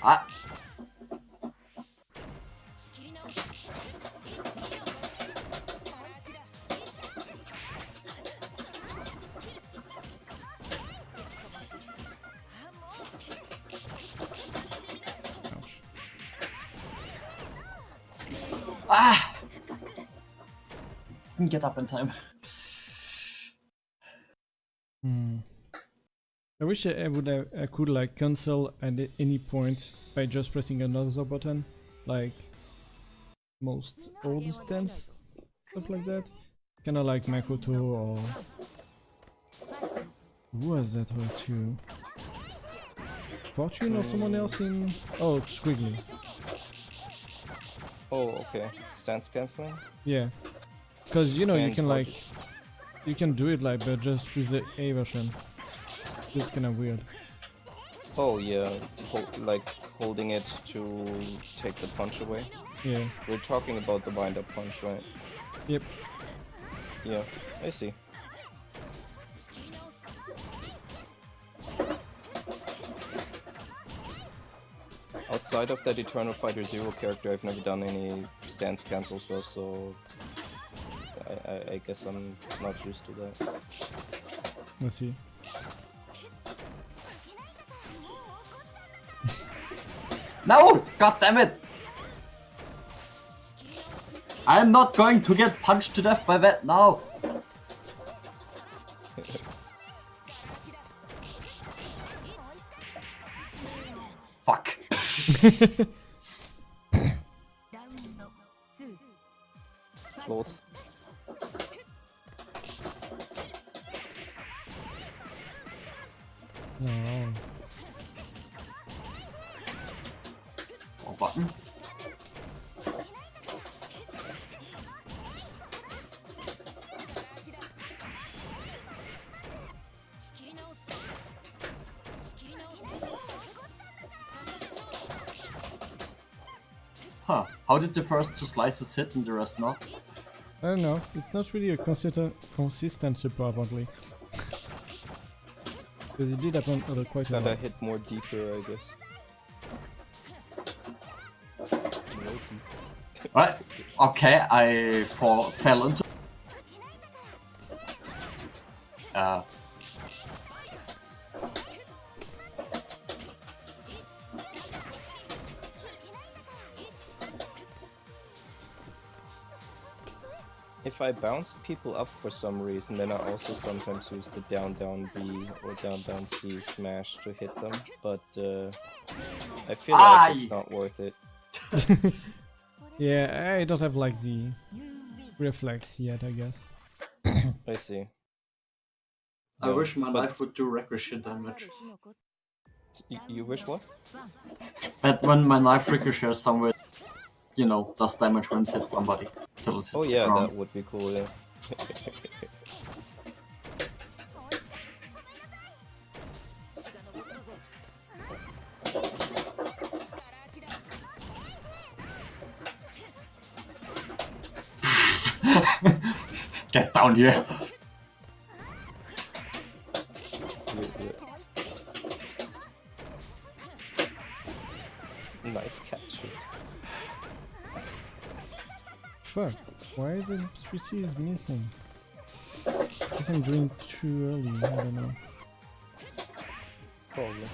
Ah! Ouch. Ah! Didn't get up in time. I wish I could like cancel at any point by just pressing another button, like most old stance, stuff like that. Kinda like Makoto or... Who was that her too? Fortune or someone else in... Oh, Squiggly. Oh, okay. Stance canceling? Yeah. Because you know you And can how like you can do it like but just with the A version. It's kind of weird. Oh yeah, like holding it to take the punch away. Yeah. We're talking about the wind-up punch, right? Yep. Yeah, I see. Outside of that Eternal Fighter Zero character, I've never done any stance cancel stuff, so I guess I'm not used to that. Let's see. No! God damn it! I'm not going to get punched to death by that now! Fuck. Close. No. Oh, button. Huh. How did the first two slices hit and the rest not? I don't know. It's not really a consistent support apparently. Because it did happen quite a Gotta lot. hit more deeper, I guess. Melty. Right. Okay, I fell into. If I bounce people up for some reason, then I also sometimes use the down down B or down down C smash to hit them, but I feel like it's not worth it. Yeah, I don't have like the reflex yet, I guess. I see. I Yeah, wish my but knife would do ricochet damage. you wish what? But when my knife ricochets somewhere, you know, does damage when it hits somebody. Till it hits Oh the yeah, ground. that would be cool, yeah. Get down here. Nice catch. Fuck, why the 3C is missing? I guess I'm doing too early, I don't know. Probably.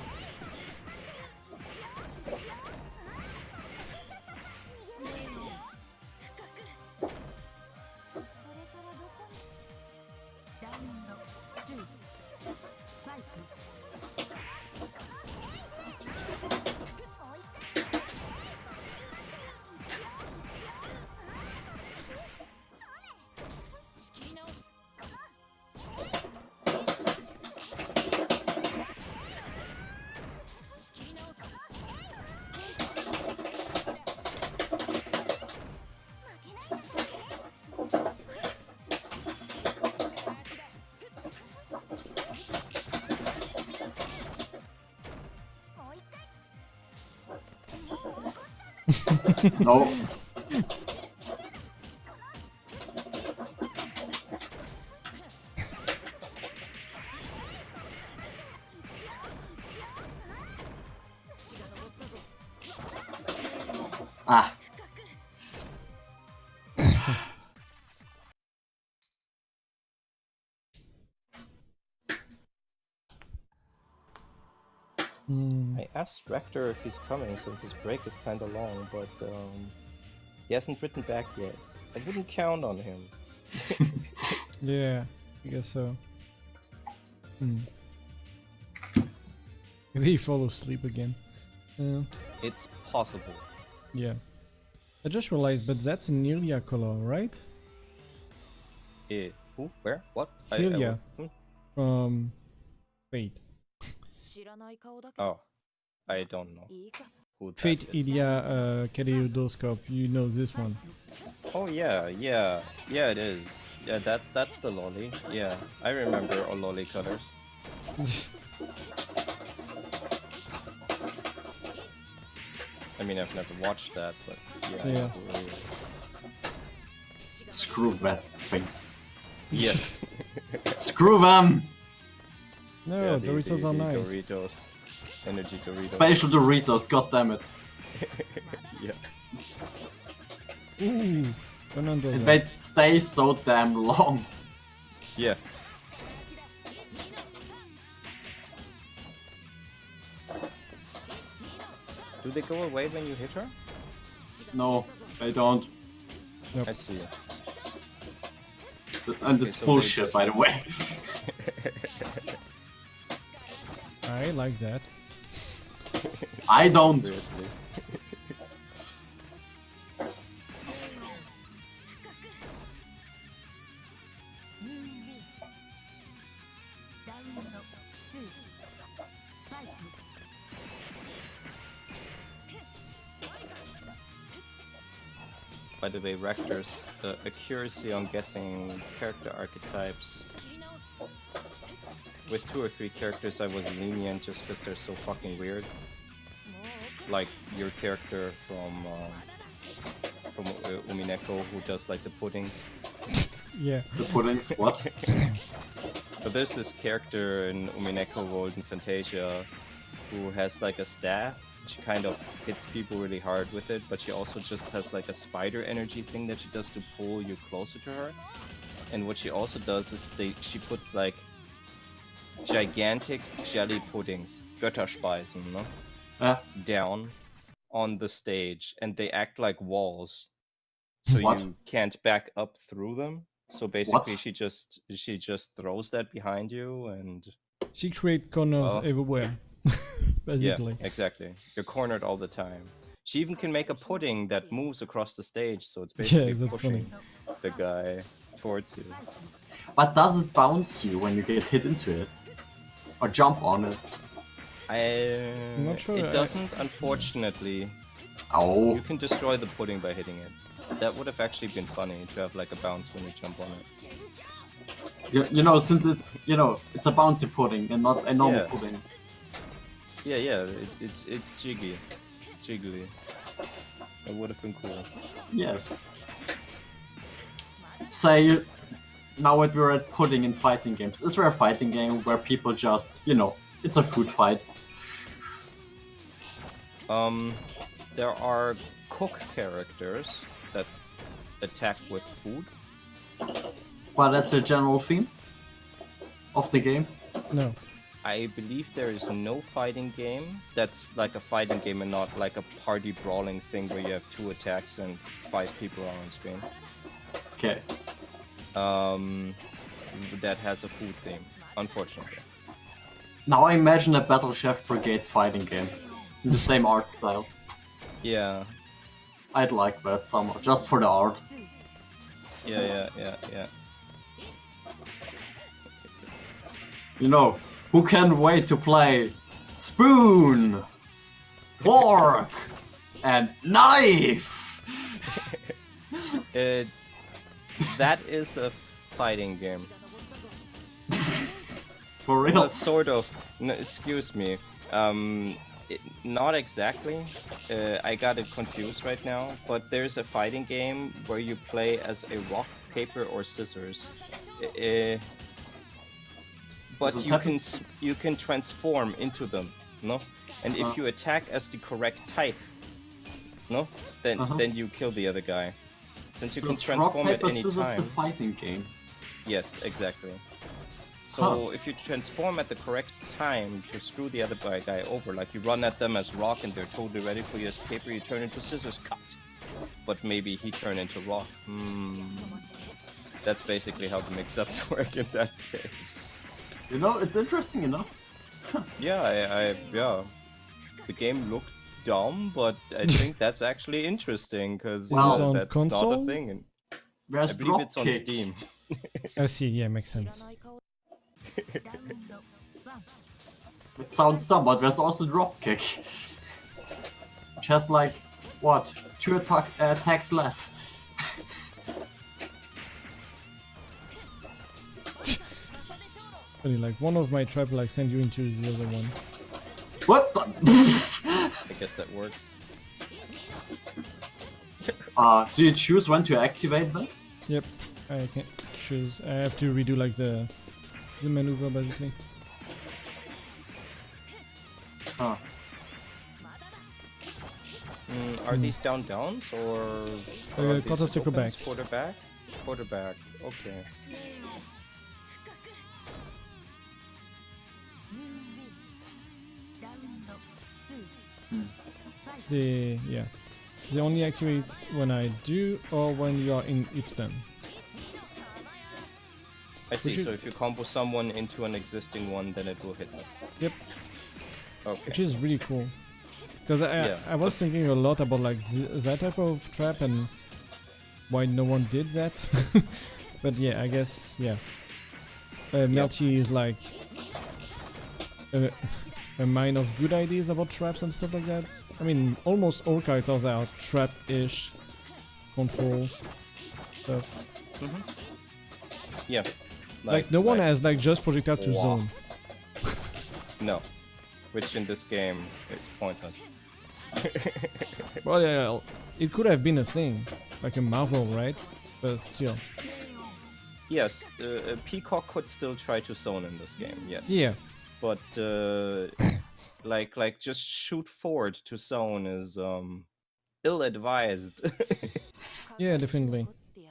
No. Ah. I asked Rector if he's coming since his break is kinda long, but he hasn't written back yet. I wouldn't count on him. Yeah, I guess so. Maybe he falls asleep again. It's possible. Yeah. I just realized, but that's an Ilia color, right? Who? Where? What? Ilia. Fate. Oh, I don't know. who that Fate is. Ilia Kaleidoscope, you know this one. Oh yeah, it is. Yeah, that's the lolly. Yeah, I remember all lolly colors. I mean, I've never watched that, but yeah, I know who it is. Screw that thing. Yeah. Screw them! No, Yeah, Doritos are the nice. Doritos. Energy Doritos. Special Doritos, goddammit. Yeah. Ooh, Fernando. And they stay so damn long. Yeah. Do they go away when you hit her? No, they don't. Yep. I see. And it's so they bullshit, just- by the way. I like that. I don't. Seriously. By the way, Rector's accuracy on guessing character archetypes. With 2 or 3 characters I was lenient just because they're so fucking weird. Like your character from Umineko who does like the puddings. Yeah. The puddings, what? But there's this character in Umineko Golden Fantasia who has like a staff. She kind of hits people really hard with it, but she also just has like a spider energy thing that she does to pull you closer to her. And what she also does is she puts like gigantic jelly puddings, Götterspeisen, no? Down on the stage, and they act like walls, so What? you can't back up through them. So basically, What? she just throws that behind you, and She create corners Oh. everywhere. Basically. yeah, exactly. You're cornered all the time. She even can make a pudding that moves across the stage, so it's basically that's pushing the guy towards you. But does it bounce you when you get hit into it? Or jump on it? I'm not sure, It doesn't, unfortunately. Oh. You can destroy the pudding by hitting it. That would have actually been funny to have like a bounce when you jump on it. You know, since it's, you know, it's a bouncy pudding and not a normal Yeah. pudding. Yeah, it's jiggly. That would have been cool. Yes. Say, now that we're at pudding in fighting games, is there a fighting game where people just, you know, it's a food fight? There are cook characters that attack with food. Well, that's the general theme of the game. No. I believe there is no fighting game that's like a fighting game and not like a party brawling thing where you have 2 attacks and 5 people are on screen. Okay. That has a food theme, unfortunately. Now I imagine a Battle Chef Brigade fighting game in the same art style. Yeah, I'd like that somehow, just for the art. yeah. You know, who can wait to play spoon, fork, and knife? That is a fighting game. For real? Well, sort of. No, excuse me. Not exactly. I got it confused right now. But there's a fighting game where you play as a rock, paper, or scissors. But Does it you happen? you can transform into them, no? And Uh-huh. if you attack as the correct type, no, then Uh-huh. then you kill the other guy. Since you So can it's rock, transform paper, at any scissors, time. the fighting game. Yes, exactly. So Huh. if you transform at the correct time to screw the other guy over, like you run at them as rock and they're totally ready for you as paper, you turn into scissors, cut. But maybe he turned into rock. That's basically how the mix-ups work in that case. You know, it's interesting enough. Yeah, yeah. The game looked dumb, but I think that's actually interesting because Well- Is it on that's console? not a thing. And There's I believe it's on dropkick. Steam. I see, yeah, makes sense. It sounds dumb, but there's also dropkick. She has like, what, 2 attacks less. Funny, like one of my trap like send you into the other one. What? I guess that works. Do you choose when to activate that? Yep, I can choose. I have to redo like the maneuver basically. Oh. Are these downs or are these quarter circle back. opens? Quarterback? Quarterback, okay. They only activate when I do or when you are in its turn. I see, so if you combo someone into an existing one, then it will hit them. Yep. Okay. Which is really cool. Because I was thinking a lot about like that type of trap and why no one did that. But yeah, I guess, yeah. Melty is like a mine of good ideas about traps and stuff like that. I mean, almost all characters are trap-ish, control stuff. Yeah. Like no one has like just projectile to zone. No. Which in this game is pointless. Well, yeah, it could have been a thing, like a Marvel, right? But still. Yes, a Peacock could still try to zone in this game, yes. Yeah. But like just shoot forward to zone is ill-advised. Yeah, definitely.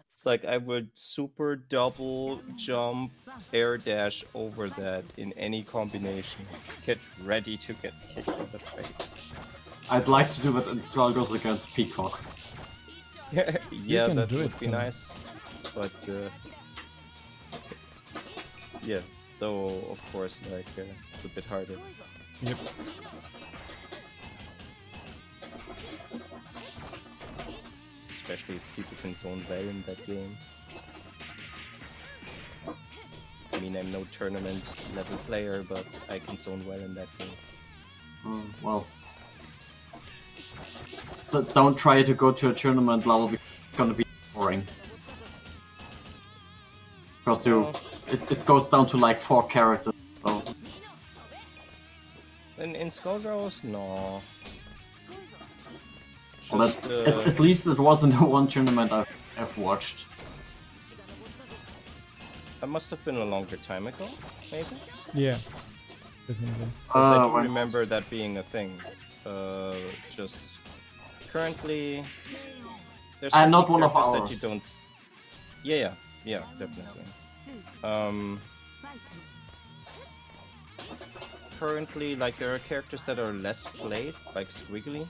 It's like I would super double jump air dash over that in any combination. Get ready to get kicked in the face. I'd like to do that in Struggles against Peacock. Yeah, that would be nice. But yeah, though of course like it's a bit harder. Yep. Especially if people can zone well in that game. I mean, I'm no tournament level player, but I can zone well in that game. Well, don't try to go to a tournament level because it's gonna be boring. Because it goes down to like 4 characters. So. In Skullgirls, no. Well, Just, at least it wasn't the one tournament I've watched. That must have been a longer time ago, maybe? Yeah, definitely. Because I do remember that being a thing. Just currently, there's not one of characters ours. that you don't. Yeah, definitely. Currently, like there are characters that are less played, like Squiggly,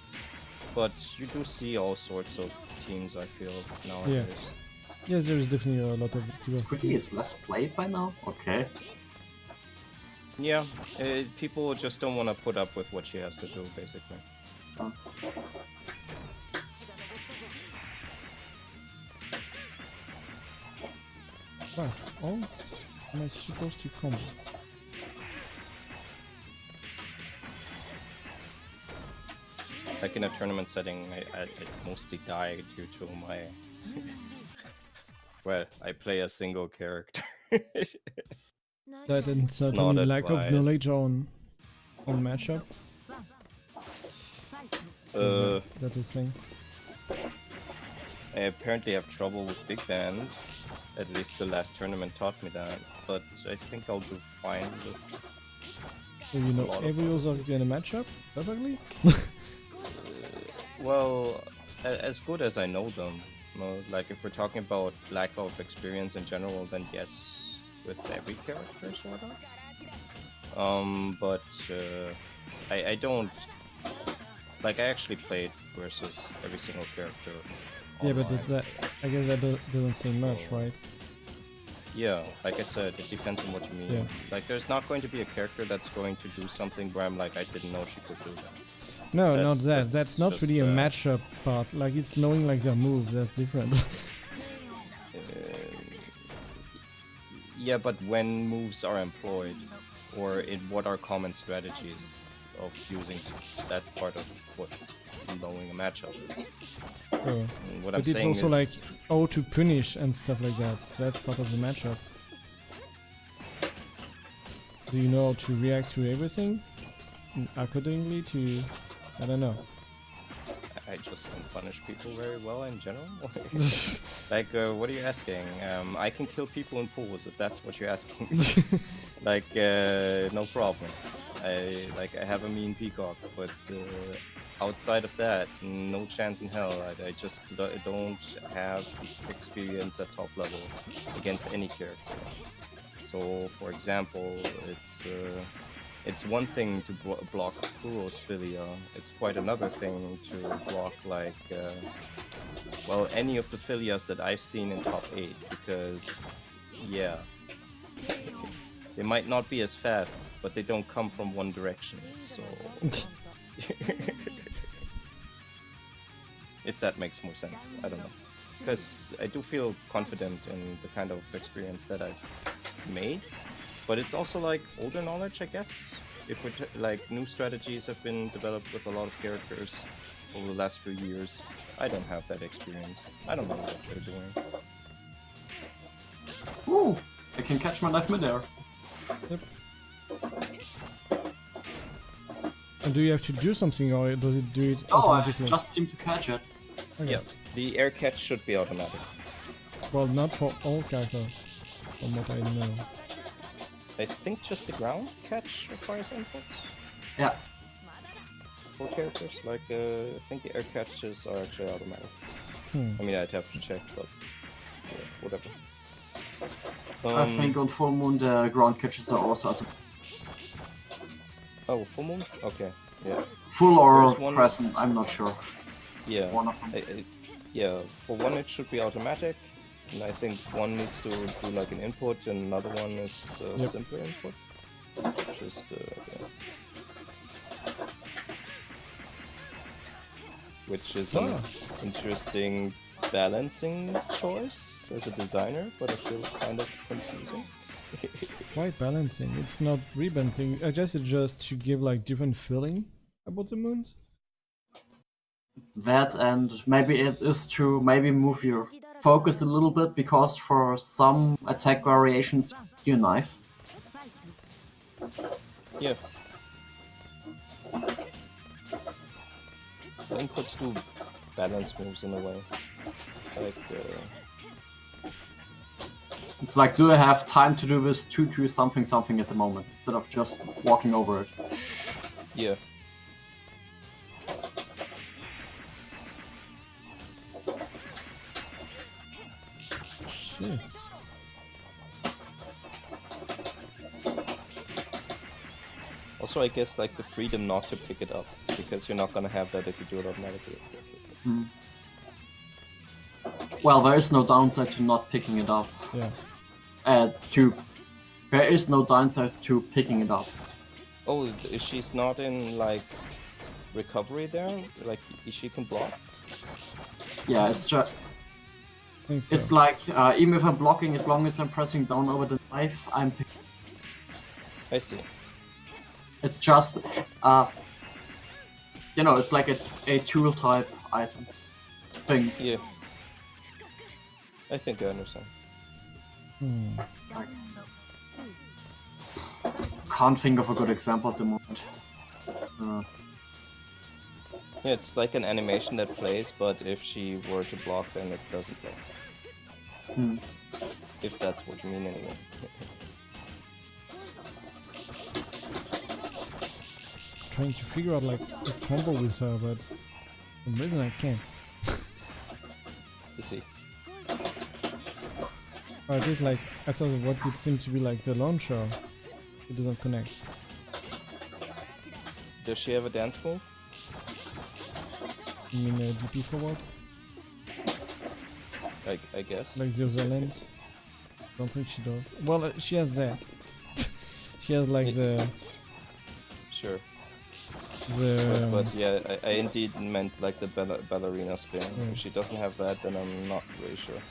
but you do see all sorts of teams. I feel nowadays. Yes, there's definitely a lot of Squiddy diversity. is less played by now? Okay. Yeah, people just don't want to put up with what she has to do, basically. Right, all am I supposed to combo? Like in a tournament setting, I mostly die due to my... well, I play a single character. That and certainly lack of knowledge on matchup. That is thing. I apparently have trouble with Big Band. At least the last tournament taught me that. But I think I'll do fine with... So you know every user in a matchup perfectly? Well, as good as I know them. Like if we're talking about lack of experience in general, then yes, with every character, sort of. But I don't... Like, I actually played versus every single character. Yeah, online. but that I guess that doesn't say much, right? Yeah, like I said, it depends on what you mean. Yeah. Like, there's not going to be a character that's going to do something where I'm like, I didn't know she could do that. No, not that. That's not just, really a matchup part. Like, it's knowing like their moves. That's different. Yeah, but when moves are employed, or in what are common strategies, of using these. That's part of what knowing a matchup is. Oh. And what But I'm it's saying also is, like how to punish and stuff like that. That's part of the matchup. Do you know how to react to everything accordingly to? I don't know. I just don't punish people very well in general. Like, what are you asking? I can kill people in pools if that's what you're asking. Like, no problem. I have a mean peacock, but outside of that, no chance in hell. I just don't have the experience at top level against any character. So, for example, it's one thing to block Kuro's Philia. It's quite another thing to block, like, well, any of the Philias that I've seen in top 8, because, yeah, they might not be as fast, but they don't come from one direction, so... If that makes more sense, I don't know. Because I do feel confident in the kind of experience that I've made, but it's also like older knowledge, I guess. If we're like new strategies have been developed with a lot of characters over the last few years, I don't have that experience. I don't know what they're doing. Ooh, I can catch my knife midair. Yep. And do you have to do something, or does it do it Oh, I automatically? just seem to catch it. Okay. Yeah, the air catch should be automatic. Well, not for all characters, from what I know. I think just the ground catch requires inputs Yeah. for characters. Like, I think the air catches are actually automatic. I mean, I'd have to check, but yeah, whatever. I think on full moon the ground catches are also automatic. Oh, full moon? Okay, yeah. Full or There's one- crescent, I'm not sure. Yeah. One of them. Yeah, for one it should be automatic, and I think one needs to do like an input, and another one is simpler input. Just yeah. Which is an interesting balancing choice as a designer, but I feel kind of confusing. Quite balancing. It's not rebalancing. I guess it's just to give like different feeling about the moons. That, and maybe it is to maybe move your focus a little bit, because for some attack variations you knife. Yeah. The inputs do balance moves in a way. Like, It's like, do I have time to do this 2-2 something something at the moment, instead of just walking over it. yeah. Shit. Also, I guess like the freedom not to pick it up, because you're not gonna have that if you do it automatically. Well, there is no downside to not picking it up. Yeah. There is no downside to picking it up. Oh, she's not in like recovery there? Like she can block? Yeah, it's just. I think so. It's like, even if I'm blocking, as long as I'm pressing down over the knife, I'm picking. I see. It's just, you know, it's like a tool type item thing. Yeah. I think I understand. Can't think of a good example at the moment. Yeah, it's like an animation that plays, but if she were to block, then it doesn't play. If that's what you mean, anyway. Trying to figure out like a combo with her, but for some reason I can't. You see. Or at least like after what it seemed to be like the launcher, it doesn't connect. Does she have a dance move? You mean DP forward? I guess. Like the other lens? Don't think she does. Well, she has that. She has like Sure. the But yeah, I indeed meant like the ballerina spin. If she doesn't have that, then I'm not really sure.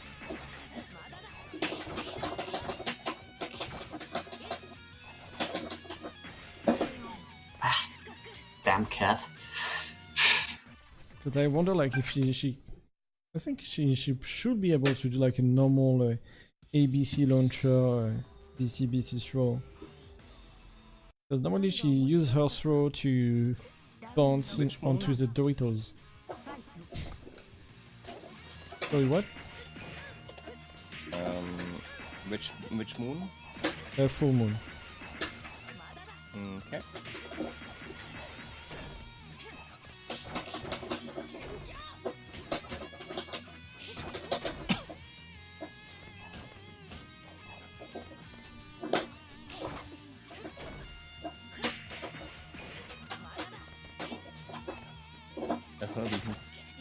Damn cat. Because I wonder, like, if she I think she should be able to do like a normal ABC launcher, BC throw. Because normally she uses her throw to bounce onto the Doritos. Sorry, what? Which moon? Full moon. Okay.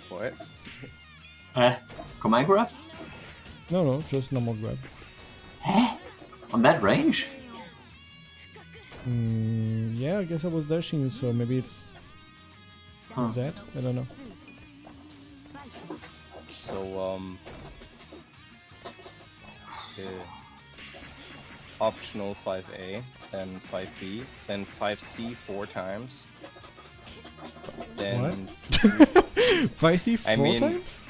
What? Command grab? No, just normal grab. Huh? On that range? Yeah, I guess I was dashing, so maybe it's that. I don't know. So optional 5A, then 5B, then 5C 4 times. Then 5C 4 times?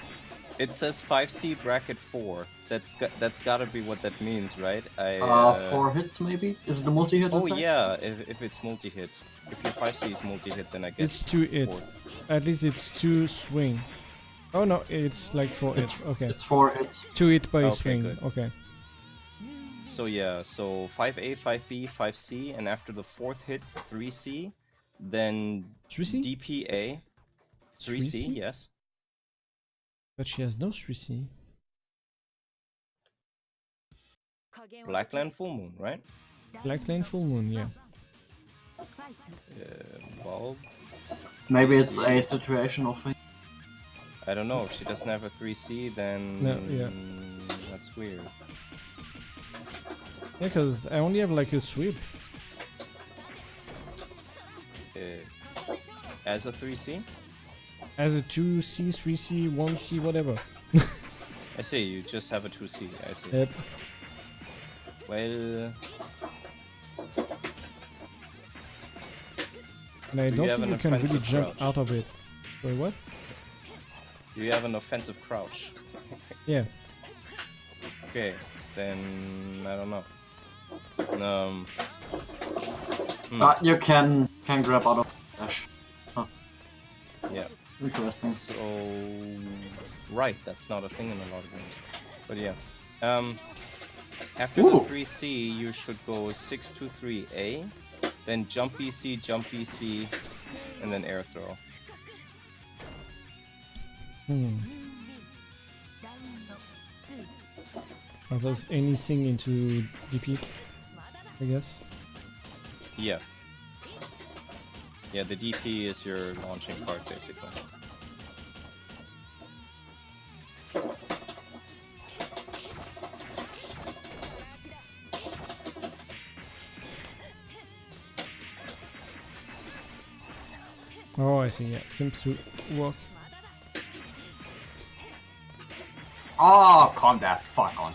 It says 5C bracket 4. That's gotta be what that means, right? 4 hits maybe? Is it a multi-hit? Oh yeah, if it's multi-hit. If your 5C is multi-hit, then I guess it's 2 hits. At least it's 2 swing. Oh no, it's like 4 hits. Okay. It's 4 hits. 2 hit by Okay, swing. good. Okay. So yeah, so 5A, 5B, 5C, and after the 4th hit, 3C, then 3C? DPA, 3C, yes. But she has no 3C. Blackland full moon, right? Blackland full moon, yeah. Well, Maybe it's a situational thing. I don't know. If she doesn't have a 3C, then No, yeah. That's weird. Yeah, because I only have like a sweep. As a 3C? As a 2C, 3C, 1C, whatever. I see, you just have a 2C, I see. Yep. Well... And I don't think you can really jump out of it. Wait, what? You have an offensive crouch. Yeah. Okay, then... I don't know. You can grab out of dash. Huh. Yeah. Interesting. So... Right, that's not a thing in a lot of games. But yeah. After the 3C, you should go 6-2-3-A, then jump BC, and then air throw. Or does anything into DP, I guess? Yeah. Yeah, the DP is your launching card, basically. Oh, I see, yeah. Seems to work. Oh, calm that fuck on.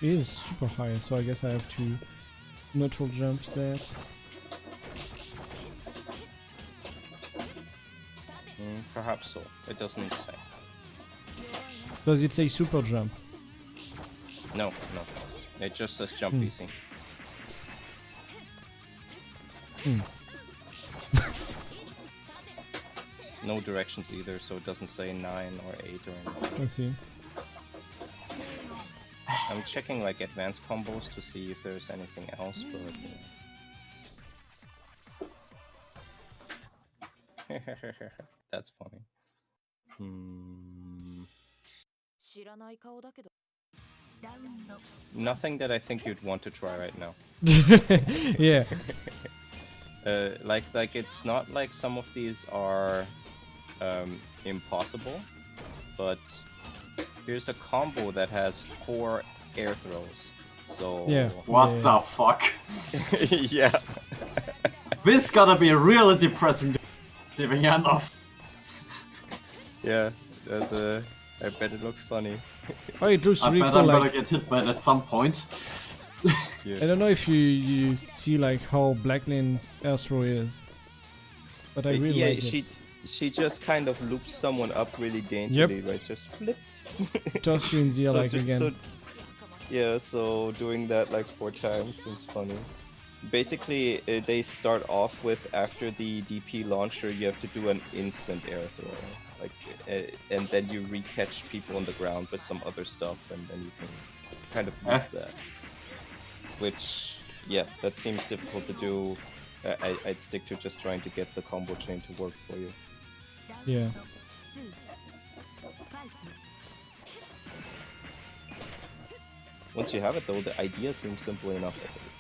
It is super high, so I guess I have to neutral jump that. Perhaps so. It doesn't say. Does it say super jump? No. It just says jump BC. No directions either, so it doesn't say 9 or 8 or anything. I see. I'm checking like advanced combos to see if there's anything else, but... That's funny. Nothing that I think you'd want to try right now. Yeah. Like it's not like some of these are impossible, but here's a combo that has 4 air throws. So yeah. What the fuck? Yeah. This gotta be really depressing. Giving hand off. Yeah, that, I bet it looks funny. Oh, it looks I really bet cool. I'm Like, gonna get hit by it at some point. Yeah. I don't know if you see like how Blackland air throw is. but I really yeah, like it. she just kind of loops someone up really daintily, right? Just flip. Toss you in the like again. Yeah, so doing that like 4 times seems funny. Basically, they start off with, after the DP launcher, you have to do an instant air throw, like, and then you re-catch people on the ground with some other stuff, and then you can kind of loop that. Which, yeah, that seems difficult to do. I'd stick to just trying to get the combo chain to work for you. Yeah. Once you have it, though, the idea seems simple enough at least.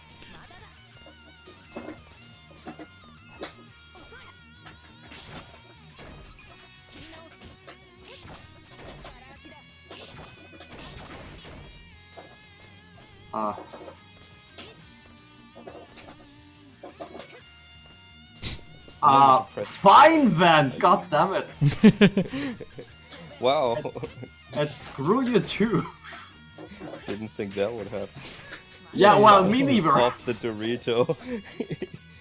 Fine then! God damn it! Wow. And screw you too! Didn't think that would happen. Yeah, well, me neither! Off the Dorito.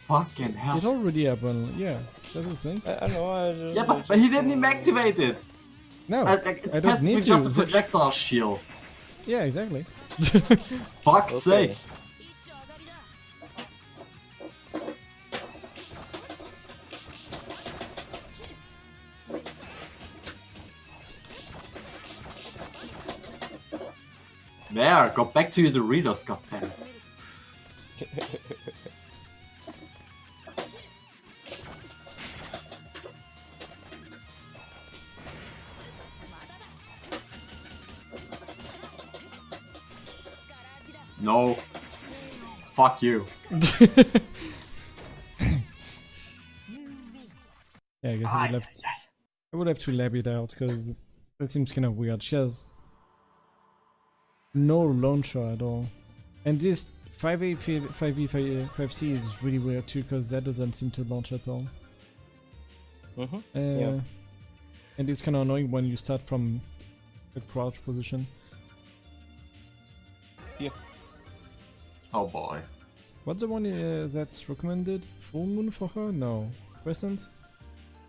Fucking hell. It already happened, yeah. That's the thing. I know, Yeah, but he didn't even activate it! No, It's I don't need to. just a projectile shield. Yeah, exactly. Fuck's sake. There, go back to your Doritos, goddammit. No. Fuck you. Yeah, I guess I would have to lab it out, because that seems kind of weird. She has no launcher at all. And this 5A, 5B, 5C is really weird too, because that doesn't seem to launch at all. Yeah. And it's kind of annoying when you start from a crouch position. Yeah. Oh boy. What's the one that's recommended? Full moon for her? No. Crescent?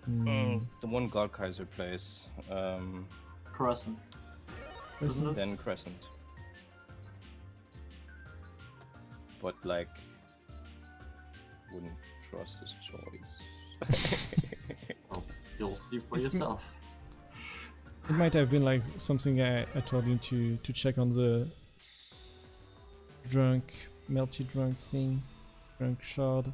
The one God Kaiser plays. Crescent. Crescent? Then Crescent. But like, wouldn't trust his choice. Well, you'll see for yourself. It might have been like something I told him to check on the Melty drunk thing. Drunk shard.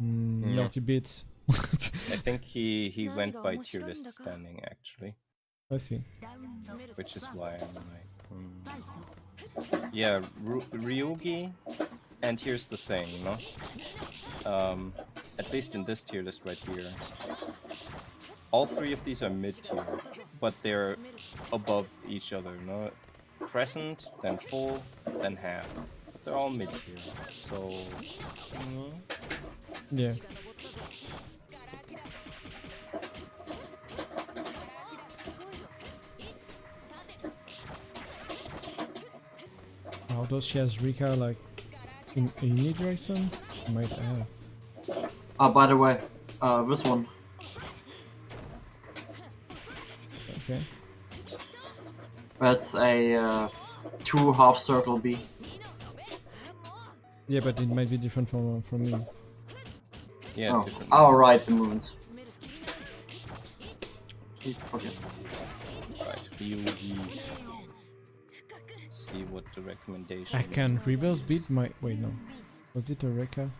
Melty bits. I think he went by tier list standing actually. I see. Which is why I'm like, yeah, Ryugi, and here's the thing, you know? At least in this tier list right here, all 3 of these are mid-tier, but they're above each other, you know? Crescent, then full, then half. But they're all mid-tier, so... Yeah. How does she has Rika like in any direction? She might have. Oh, by the way, this one. Okay. That's a 2 half circle B. Yeah, but it might be different from me. Yeah, different. Oh, right, the movements. Keep forgetting. Right, Ryugi. See what the recommendation I can reverse beat my... Wait, no. Was it a Rekka?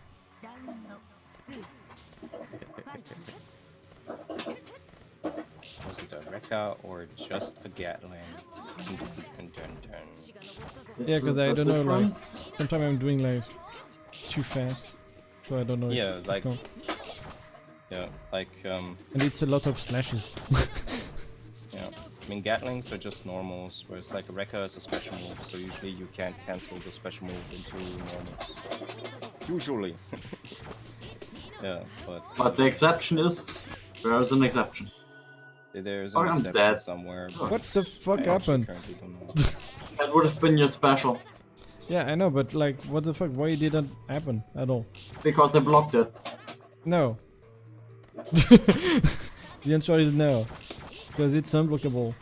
Was it a Rekka or just a Gatling? Yeah, because I don't know, like, sometimes I'm doing like too fast, so I don't know. Yeah, like, and it's a lot of slashes. yeah, I mean Gatlings are just normals, whereas like a Rekka is a special move, so usually you can't cancel the special move into normals. Usually. Yeah, but the exception is there's an exception. There's an exception somewhere. But what the fuck happened? That would have been your special. Yeah, I know, but like, what the fuck? Why didn't happen at all? Because I blocked it. No. The answer is no, because it's unblockable.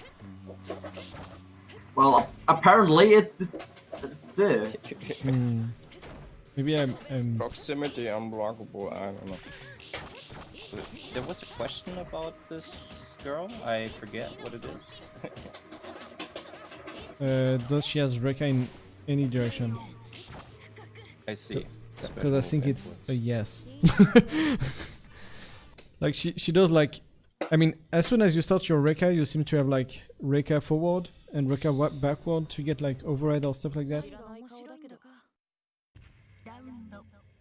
Well, apparently it's there. Maybe I'm Proximity unblockable, I don't know. There was a question about this girl, I forget what it is. does she has Rekka in any direction? I see. Because I think it's a yes. Like she does like, I mean, as soon as you start your Rekka, you seem to have like Rekka forward and Rekka backward to get like overhead or stuff like that.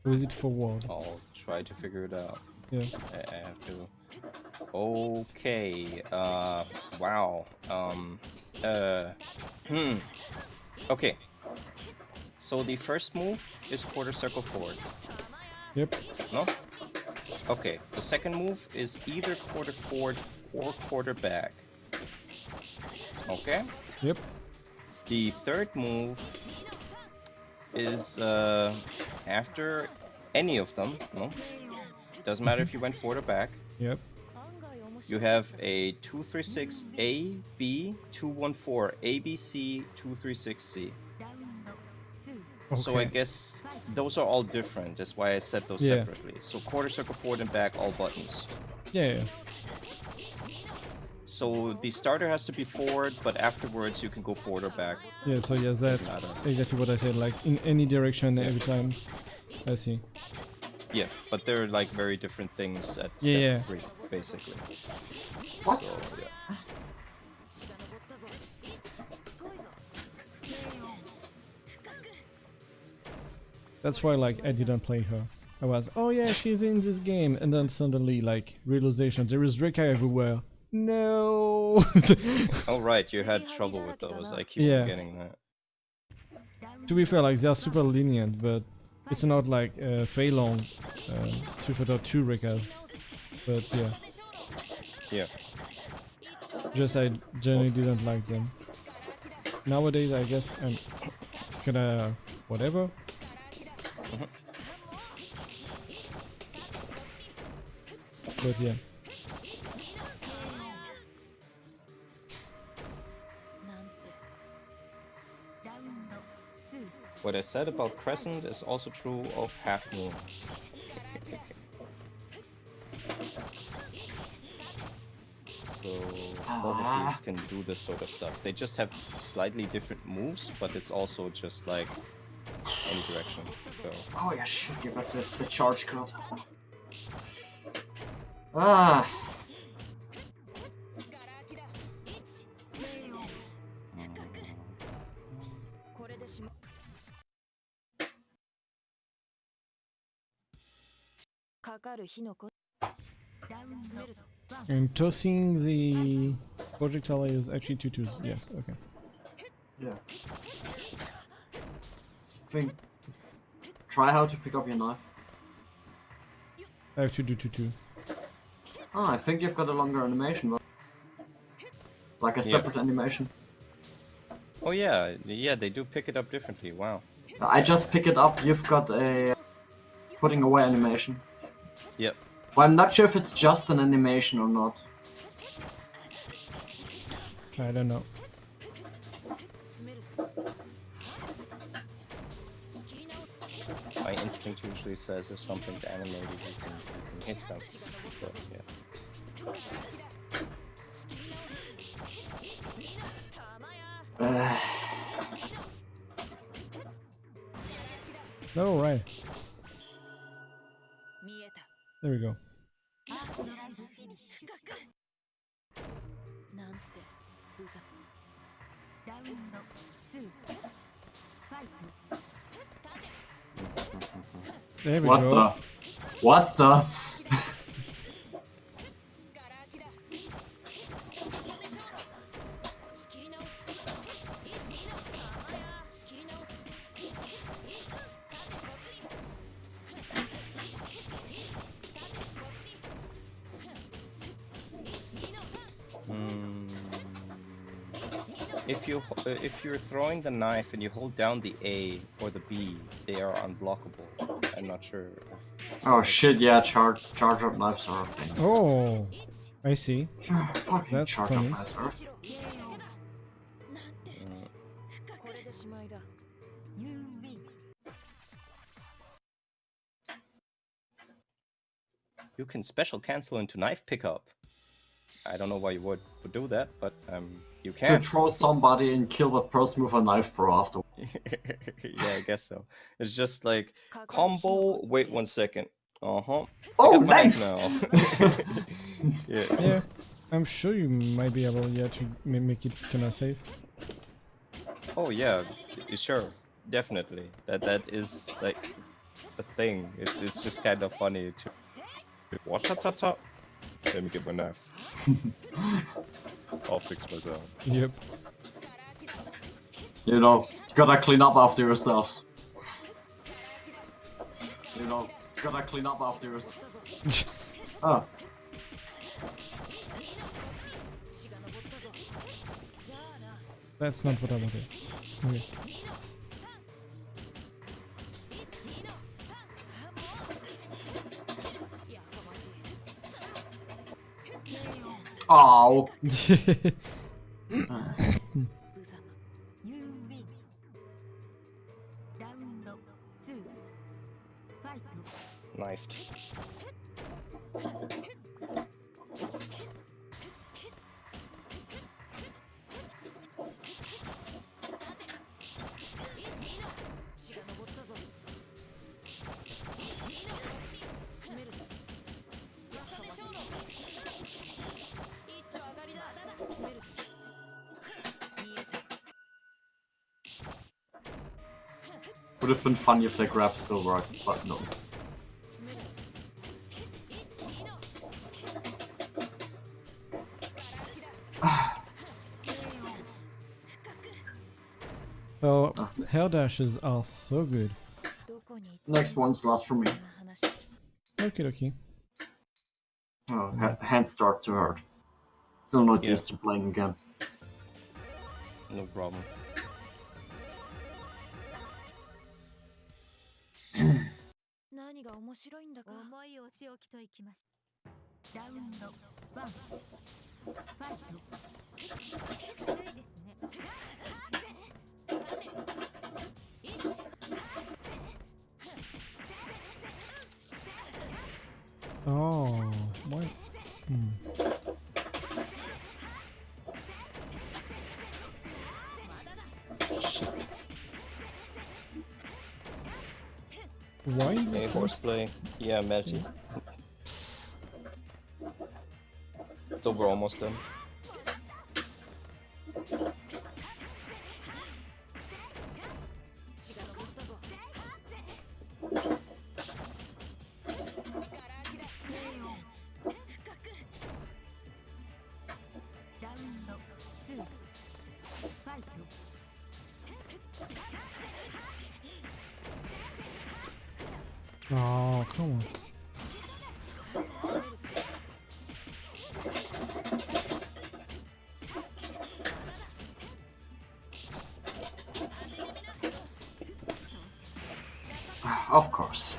Or is it forward? I'll try to figure it out. Yeah. I have to. Okay. Wow. Okay. So the first move is quarter circle forward. Yep. No? Okay. The second move is either quarter forward or quarter back. Okay? Yep. The third move is after any of them. No? Doesn't matter if you went forward or back. Yep. You have a 236 A, B, 214 A, B, C, 236 C. Okay. So I guess those are all different. That's why I set those Yeah. separately. So quarter circle forward and back, all buttons. Yeah. So the starter has to be forward, but afterwards you can go forward or back. Yeah. So yes, that's Matter. exactly what I said. Like in any direction every time. I see. Yeah, but they're like very different things at step Yeah. 3, basically. What? So yeah. That's why like I didn't play her. I was, oh yeah, she's in this game, and then suddenly like realization, there is Rekka everywhere. No. Oh right, you had trouble with those. I keep Yeah. forgetting that. To be fair, like they are super lenient, but it's not like Fei Long, Suifader 2 Rekkas. But yeah, Yeah. just I generally didn't like them. Nowadays, I guess I'm gonna whatever. But yeah. What I said about Crescent is also true of Half Moon. So both of these can do this sort of stuff. They just have slightly different moves, but it's also just like any direction. So Oh yeah, shit, you got the charge code. Ah. And tossing the projectile is actually 2-2. Yes, okay. Yeah. Think. Try how to pick up your knife. I have to do 2-2. Ah, I think you've got a longer animation, but like a Yeah. separate animation. oh yeah, yeah, they do pick it up differently. Wow. I just pick it up. You've got a putting away animation. Yep. Well, I'm not sure if it's just an animation or not. I don't know. My instinct usually says if something's animated, you can hit them. But yeah. Oh, right. There we go. There we What go. the? What the? If you're throwing the knife and you hold down the A or the B, they are unblockable. I'm not sure. Oh shit, yeah, charge up knives are a thing. Oh, I see. Fucking That's charge funny. up knives are. You can special cancel into knife pickup. I don't know why you would do that, but you To can. throw somebody and kill the person with a knife throw after. Yeah, I guess so. It's just like combo. Wait 1 second. I Oh, got my knife! now. Yeah. Yeah, I'm sure you might be able, yeah, to make it kinda safe. Oh yeah, sure, definitely. That is like a thing. It's just kind of funny to what ta. Let me get my knife. I'll fix myself. Yep. You know, gotta clean up after yourselves. You know, gotta clean up after yourselves. Oh. That's not what I wanted. Okay. Oh. Knifed. Would have been funny if the grab still worked, but no. Oh, hair dashes are so good. Next one's last for me. Okay. Oh, hands start to hurt. Still not Yeah. used to playing again. No problem. 何が面白いんだか思いを仕置きといきましラウンド1ファイト軽いですね Oh, what? Shit. Why is Hey, this horseplay. Yeah, Melty. Though we're almost done. Oh, come on. Of course.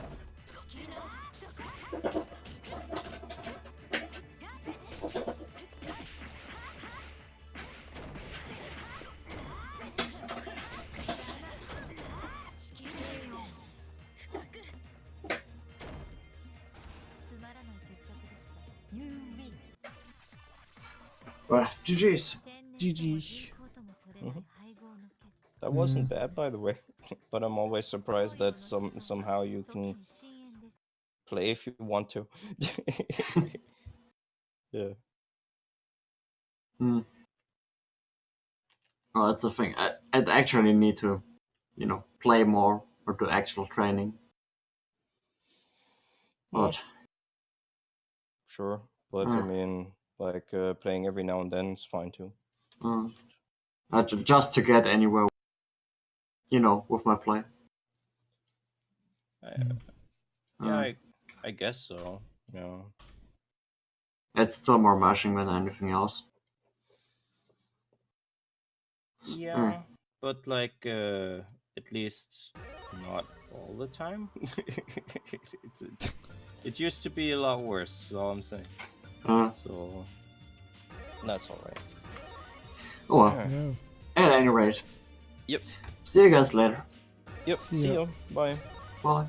GG's. GG. That wasn't bad, by the way. But I'm always surprised that somehow you can play if you want to. Yeah. Well, that's the thing. I'd actually need to, play more or do actual training. But Sure, but I mean, like playing every now and then is fine too. just to get anywhere, with my play. Yeah, I guess so. Yeah. It's still more mashing than anything else. Yeah, but like at least not all the time. It used to be a lot worse, is all I'm saying. So that's alright. Oh well. No. At any rate. Yep. See you guys later. Yep. See ya. you. Bye. Bye.